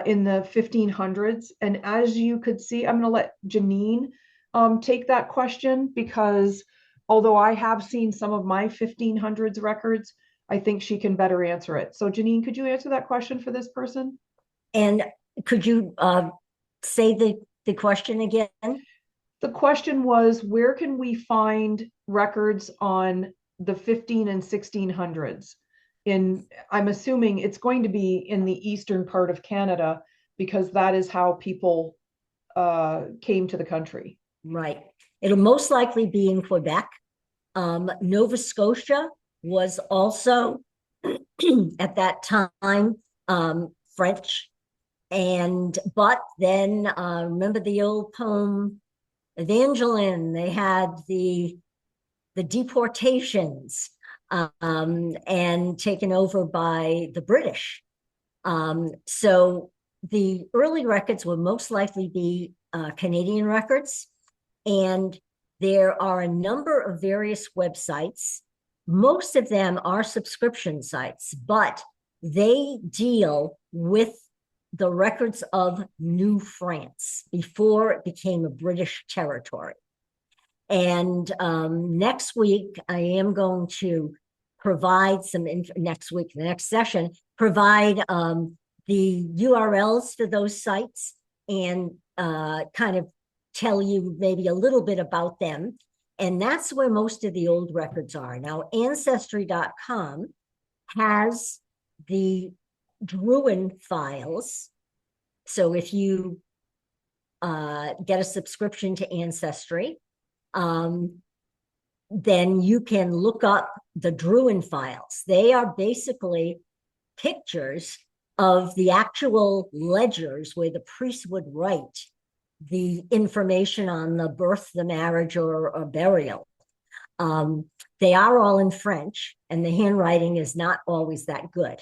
in the 1500s. And as you could see, I'm going to let Janine take that question, because although I have seen some of my 1500s records, I think she can better answer it. So Janine, could you answer that question for this person? And could you say the question again? The question was, where can we find records on the 15 and 1600s? I'm assuming it's going to be in the eastern part of Canada, because that is how people came to the country. Right. It'll most likely be in Quebec. Nova Scotia was also at that time French. But then remember the old poem Evangeline, they had the deportations and taken over by the British. So the early records will most likely be Canadian records. And there are a number of various websites. Most of them are subscription sites, but they deal with the records of New France before it became a British territory. And next week, I am going to provide some, next week, the next session, provide the URLs for those sites and kind of tell you maybe a little bit about them. And that's where most of the old records are. Now, Ancestry.com has the Druin files. So if you get a subscription to Ancestry, then you can look up the Druin files. They are basically pictures of the actual ledgers where the priest would write the information on the birth, the marriage, or burial. They are all in French, and the handwriting is not always that good.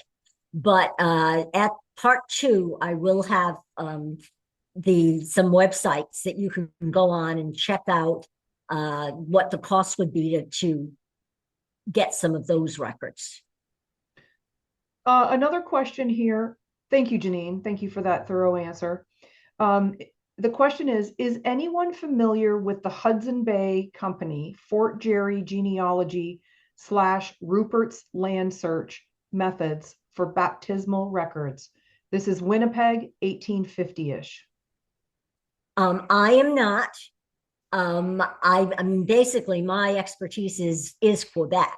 But at part 2, I will have some websites that you can go on and check out what the cost would be to get some of those records. Another question here. Thank you, Janine. Thank you for that thorough answer. The question is anyone familiar with the Hudson Bay Company, Fort Jerry Genealogy / Rupert's Land Search methods for baptismal records? This is Winnipeg, 1850-ish. I am not. I mean, basically, my expertise is Quebec,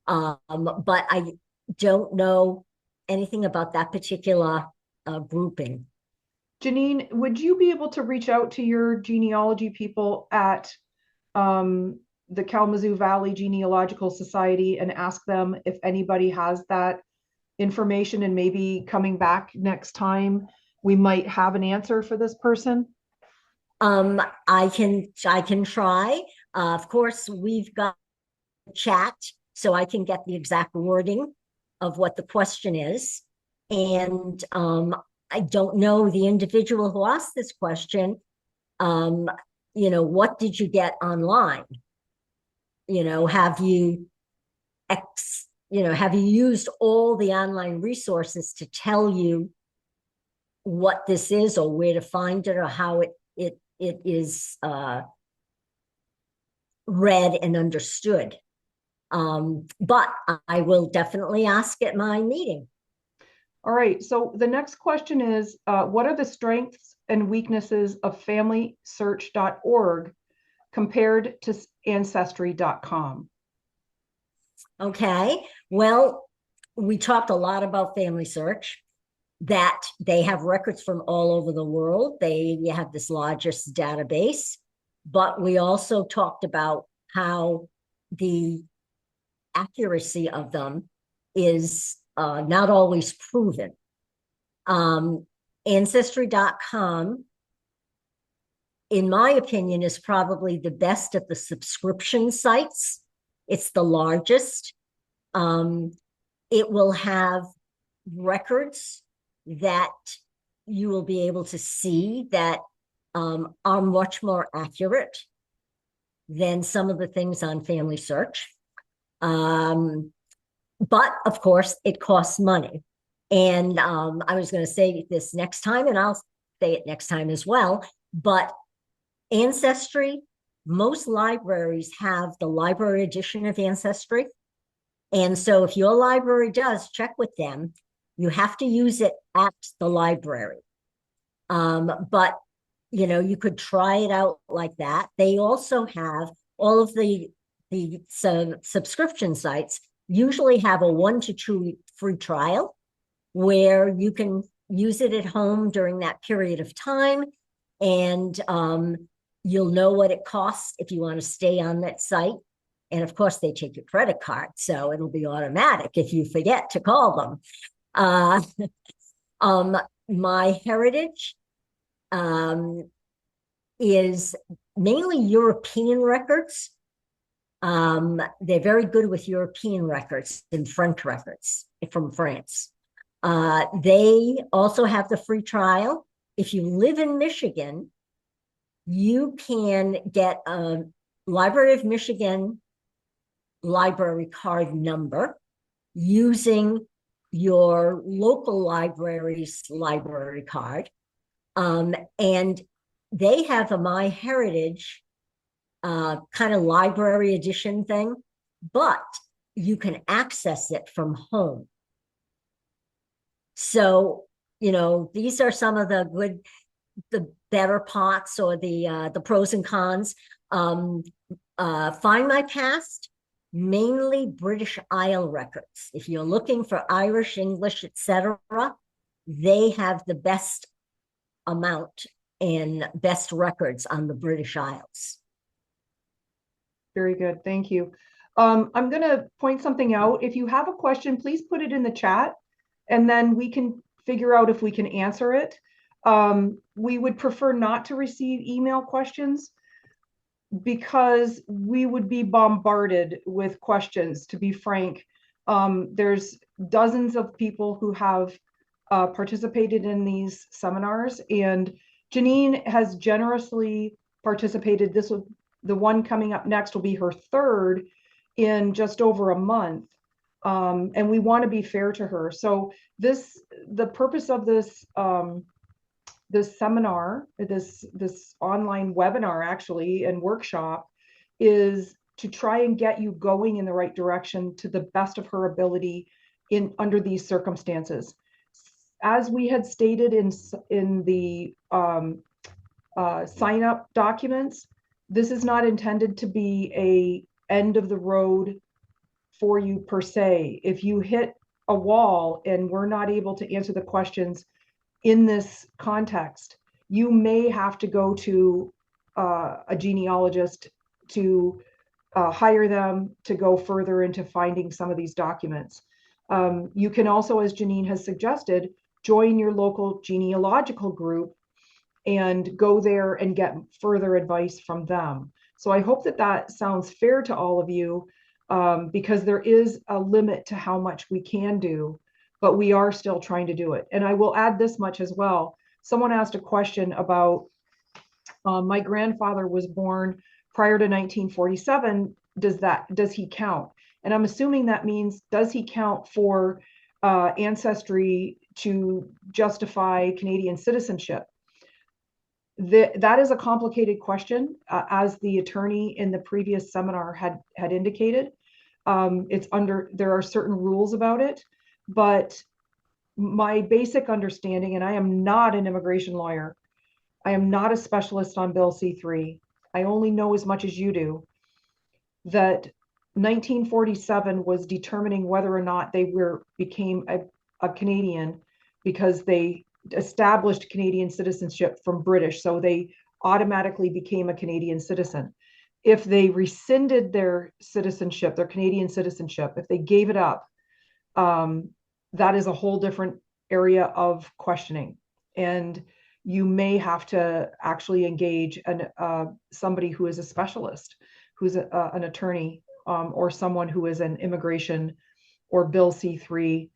but I don't know anything about that particular grouping. Janine, would you be able to reach out to your genealogy people at the Kalamazoo Valley Genealogical Society and ask them if anybody has that information, and maybe coming back next time we might have an answer for this person? I can try. Of course, we've got chat, so I can get the exact wording of what the question is. And I don't know the individual who asked this question. What did you get online? Have you have you used all the online resources to tell you what this is or where to find it or how it is read and understood? But I will definitely ask at my meeting. All right, so the next question is, what are the strengths and weaknesses of FamilySearch.org compared to Ancestry.com? Okay, well, we talked a lot about Family Search, that they have records from all over the world. They have this largest database, but we also talked about how the accuracy of them is not always proven. Ancestry.com, in my opinion, is probably the best of the subscription sites. It's the largest. It will have records that you will be able to see that are much more accurate than some of the things on Family Search. But of course, it costs money. And I was going to say this next time, and I'll say it next time as well. But Ancestry, most libraries have the library edition of Ancestry. And so if your library does, check with them. You have to use it at the library. But, you could try it out like that. They also have all of the subscription sites usually have a 1 to 2 week free trial where you can use it at home during that period of time. And you'll know what it costs if you want to stay on that site. And of course, they take your credit card, so it'll be automatic if you forget to call them. My heritage is mainly European records. They're very good with European records and French records from France. They also have the free trial. If you live in Michigan, you can get a Library of Michigan library card number using your local library's library card. And they have a MyHeritage kind of library edition thing, but you can access it from home. So, these are some of the better parts or the pros and cons. Find My Past, mainly British Isle records. If you're looking for Irish, English, etc., they have the best amount and best records on the British Isles. Very good, thank you. I'm going to point something out. If you have a question, please put it in the chat, and then we can figure out if we can answer it. We would prefer not to receive email questions because we would be bombarded with questions, to be frank. There's dozens of people who have participated in these seminars, and Janine has generously participated. The one coming up next will be her third in just over a month. And we want to be fair to her. So the purpose of this this seminar, this online webinar actually and workshop, is to try and get you going in the right direction to the best of her ability under these circumstances. As we had stated in the sign up documents, this is not intended to be a end of the road for you per se. If you hit a wall and we're not able to answer the questions in this context, you may have to go to a genealogist to hire them to go further into finding some of these documents. You can also, as Janine has suggested, join your local genealogical group and go there and get further advice from them. So I hope that sounds fair to all of you. because there is a limit to how much we can do, but we are still trying to do it. And I will add this much as well. Someone asked a question about my grandfather was born prior to 1947. Does he count? And I'm assuming that means, does he count for ancestry to justify Canadian citizenship? That is a complicated question, as the attorney in the previous seminar had indicated. There are certain rules about it, but my basic understanding, and I am not an immigration lawyer, I am not a specialist on Bill C-3. I only know as much as you do, that 1947 was determining whether or not they became a Canadian, because they established Canadian citizenship from British, so they automatically became a Canadian citizen. If they rescinded their citizenship, their Canadian citizenship, if they gave it up, that is a whole different area of questioning. And you may have to actually engage somebody who is a specialist, who's an attorney, or someone who is an immigration or Bill C-3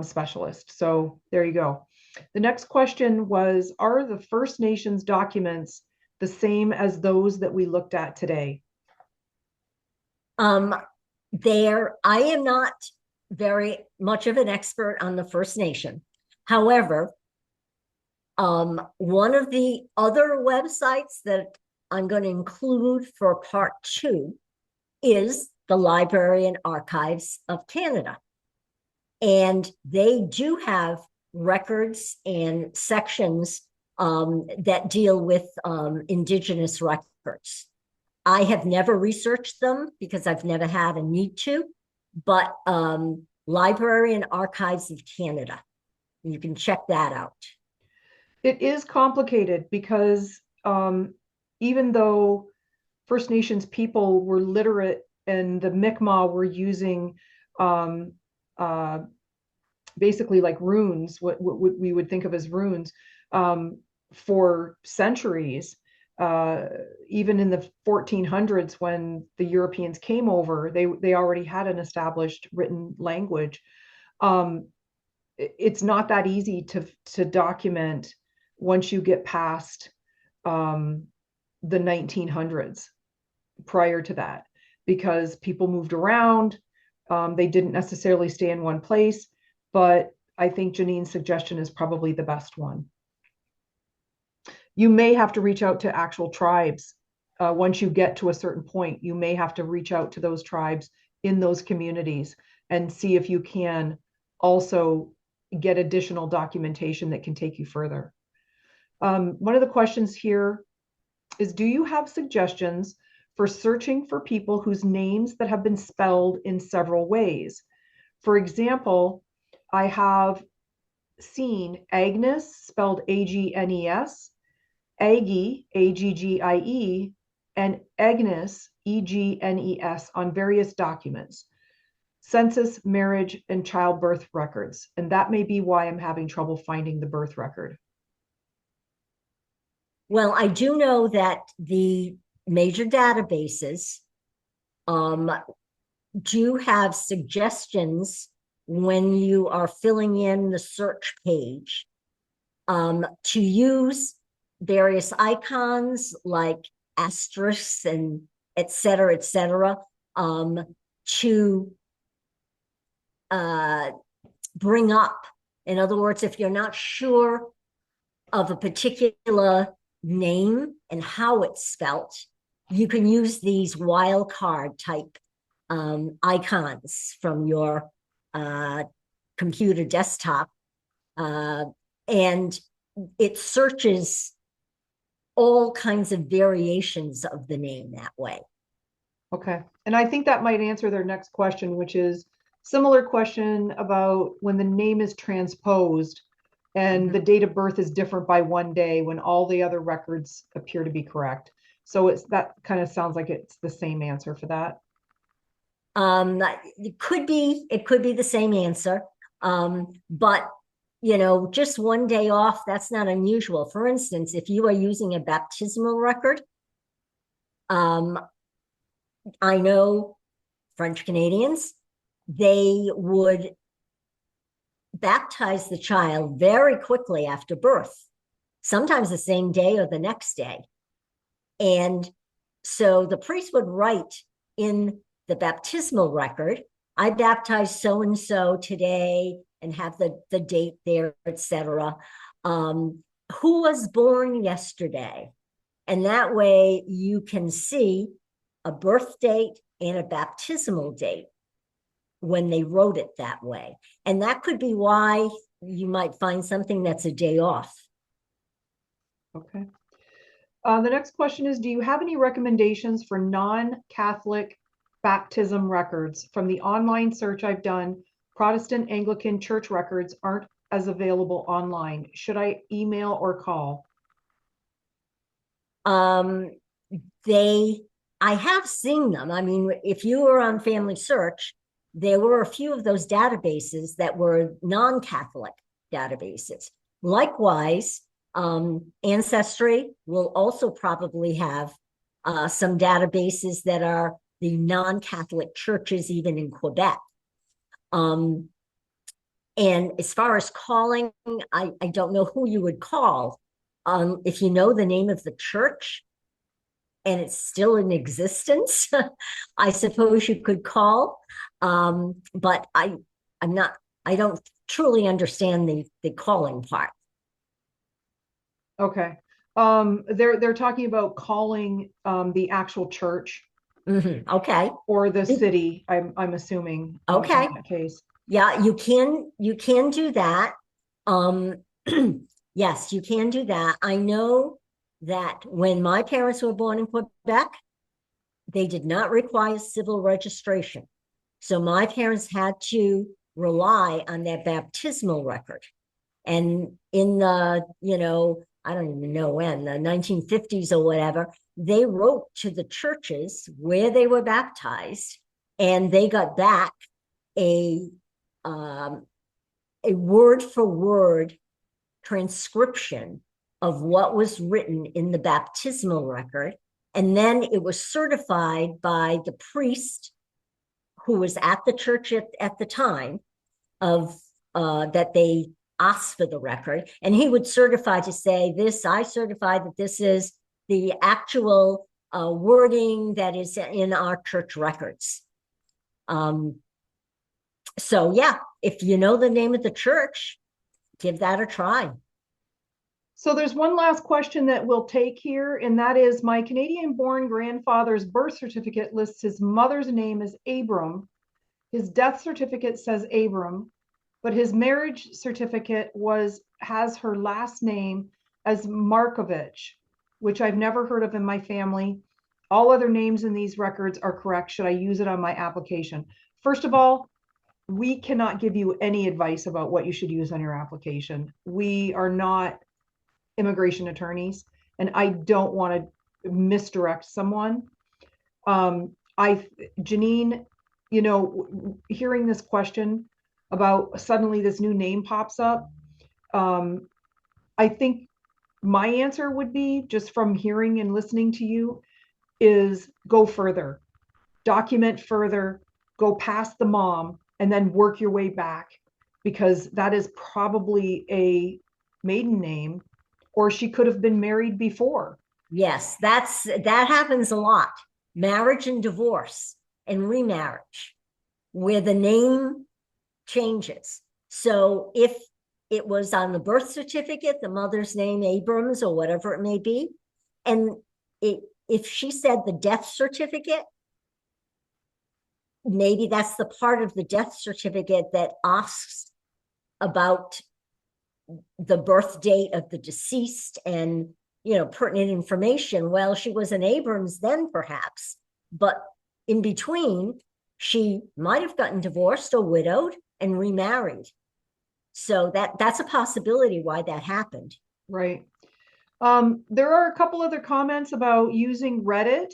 specialist. So there you go. The next question was, are the First Nations documents the same as those that we looked at today? I am not very much of an expert on the First Nation. However, one of the other websites that I'm going to include for part 2 is the Library and Archives of Canada. And they do have records and sections that deal with Indigenous records. I have never researched them because I've never had a need to, but Library and Archives of Canada, you can check that out. It is complicated because even though First Nations people were literate and the Mi'kmaq were using basically like runes, what we would think of as runes, for centuries, even in the 1400s when the Europeans came over, they already had an established written language. It's not that easy to document once you get past the 1900s. Prior to that, because people moved around, they didn't necessarily stay in one place. But I think Janine's suggestion is probably the best one. You may have to reach out to actual tribes. Once you get to a certain point, you may have to reach out to those tribes in those communities and see if you can also get additional documentation that can take you further. One of the questions here is, do you have suggestions for searching for people whose names that have been spelled in several ways? For example, I have seen Agnes spelled Agnes, Aggie, Aggie, and Agnes, Egnes, on various documents, census, marriage, and childbirth records. And that may be why I'm having trouble finding the birth record. Well, I do know that the major databases do have suggestions when you are filling in the search page to use various icons like asterisks and et cetera, to bring up. In other words, if you're not sure of a particular name and how it's spelt, you can use these wildcard type icons from your computer desktop, and it searches all kinds of variations of the name that way. Okay, and I think that might answer their next question, which is similar question about when the name is transposed and the date of birth is different by one day when all the other records appear to be correct. So that kind of sounds like it's the same answer for that. It could be the same answer, but just one day off, that's not unusual. For instance, if you are using a baptismal record, I know French Canadians, they would baptize the child very quickly after birth, sometimes the same day or the next day. And so the priest would write in the baptismal record, I baptized so-and-so today, and have the date there, etc. Who was born yesterday? And that way you can see a birth date and a baptismal date when they wrote it that way. And that could be why you might find something that's a day off. Okay. The next question is, do you have any recommendations for non-Catholic baptism records? From the online search I've done, Protestant Anglican church records aren't as available online. Should I email or call? I have seen them. I mean, if you were on Family Search, there were a few of those databases that were non-Catholic databases. Likewise, Ancestry will also probably have some databases that are the non-Catholic churches, even in Quebec. And as far as calling, I don't know who you would call. If you know the name of the church and it's still in existence, I suppose you could call. But I don't truly understand the calling part. Okay. They're talking about calling the actual church. Okay. Or the city, I'm assuming. Okay. In that case. Yeah, you can do that. Yes, you can do that. I know that when my parents were born in Quebec, they did not require civil registration. So my parents had to rely on their baptismal record. And in the, I don't even know when, the 1950s or whatever, they wrote to the churches where they were baptized, and they got back a word for word transcription of what was written in the baptismal record. And then it was certified by the priest who was at the church at the time of that they asked for the record. And he would certify to say, I certify that this is the actual wording that is in our church records. So yeah, if you know the name of the church, give that a try. So there's one last question that we'll take here, and that is, my Canadian-born grandfather's birth certificate lists his mother's name as Abram. His death certificate says Abram, but his marriage certificate has her last name as Markovich, which I've never heard of in my family. All other names in these records are correct. Should I use it on my application? First of all, we cannot give you any advice about what you should use on your application. We are not immigration attorneys, and I don't want to misdirect someone. Janine, hearing this question about suddenly this new name pops up, I think my answer would be, just from hearing and listening to you, is go further, document further, go past the mom, and then work your way back, because that is probably a maiden name, or she could have been married before. Yes, that happens a lot. Marriage and divorce and remarriage, where the name changes. So if it was on the birth certificate, the mother's name Abrams or whatever it may be, and if she said the death certificate, maybe that's the part of the death certificate that asks about the birth date of the deceased and, pertinent information. Well, she was an Abrams then, perhaps, but in between, she might have gotten divorced or widowed and remarried. So that's a possibility why that happened. Right. There are a couple other comments about using Reddit.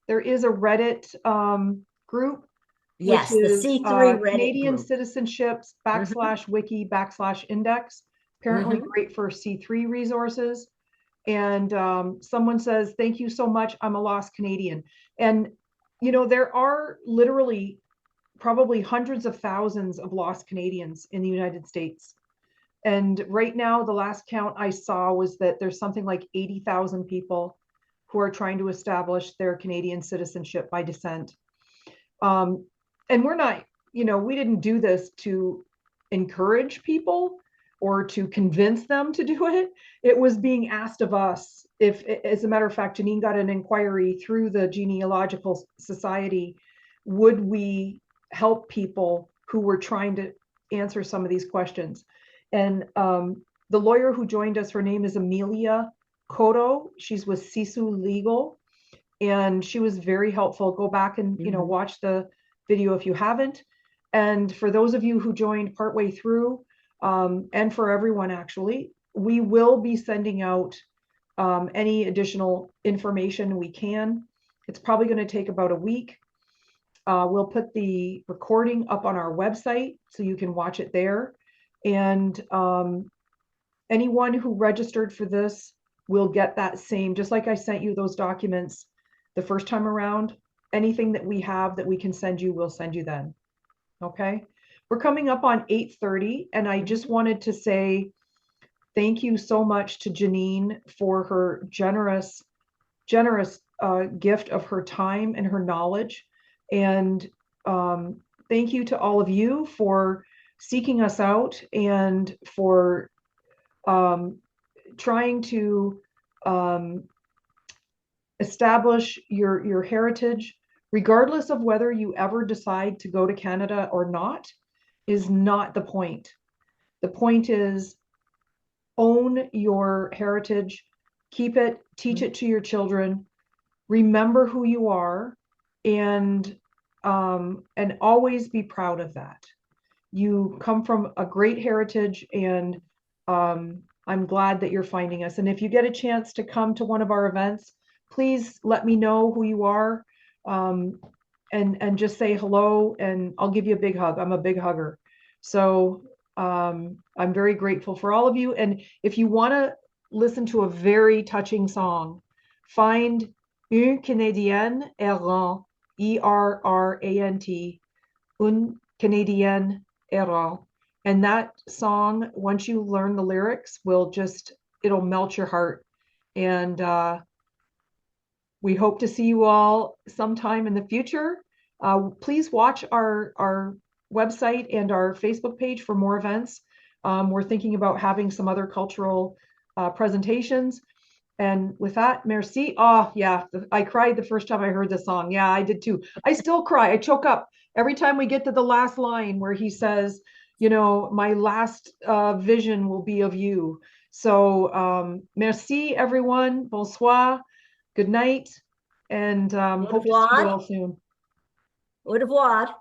There is a Reddit group. Yes, which the is C3 Reddit Canadian group. Citizenships /wiki/index. Apparently great for C3 resources. And someone says, thank you so much. I'm a lost Canadian. And, there are literally probably hundreds of thousands of lost Canadians in the United States. And right now, the last count I saw was that there's something like 80,000 people who are trying to establish their Canadian citizenship by descent. And we're not, we didn't do this to encourage people or to convince them to do it. It was being asked of us. If, as a matter of fact, Janine got an inquiry through the Genealogical Society, would we help people who were trying to answer some of these questions? And the lawyer who joined us, her name is Amelia Cotto. She's with Sisu Legal, and she was very helpful. Go back and watch the video if you haven't. And for those of you who joined partway through, and for everyone actually, we will be sending out any additional information we can. It's probably going to take about a week. We'll put the recording up on our website so you can watch it there. And anyone who registered for this will get that same, just like I sent you those documents the first time around. Anything that we have that we can send you, we'll send you then. Okay. We're coming up on 8:30, and I just wanted to say thank you so much to Janine for her generous gift of her time and her knowledge. And thank you to all of you for seeking us out and for trying to establish your heritage, regardless of whether you ever decide to go to Canada or not, is not the point. The point is own your heritage, keep it, teach it to your children, remember who you are, and always be proud of that. You come from a great heritage, and I'm glad that you're finding us. And if you get a chance to come to one of our events, please let me know who you are, and just say hello, and I'll give you a big hug. I'm a big hugger. So I'm very grateful for all of you. And if you want to listen to a very touching song, find Une Canadienne errant, ERRANT, Une Canadienne errant. And that song, once you learn the lyrics, it'll melt your heart. And we hope to see you all sometime in the future. Please watch our website and our Facebook page for more events. We're thinking about having some other cultural presentations. And with that, merci. Oh, yeah, I cried the first time I heard the song. Yeah, I did too. I still cry. I choke up every time we get to the last line where he says, my last vision will be of you. So merci, everyone. Bonsoir. Good night. And hope to see you all soon. Au revoir.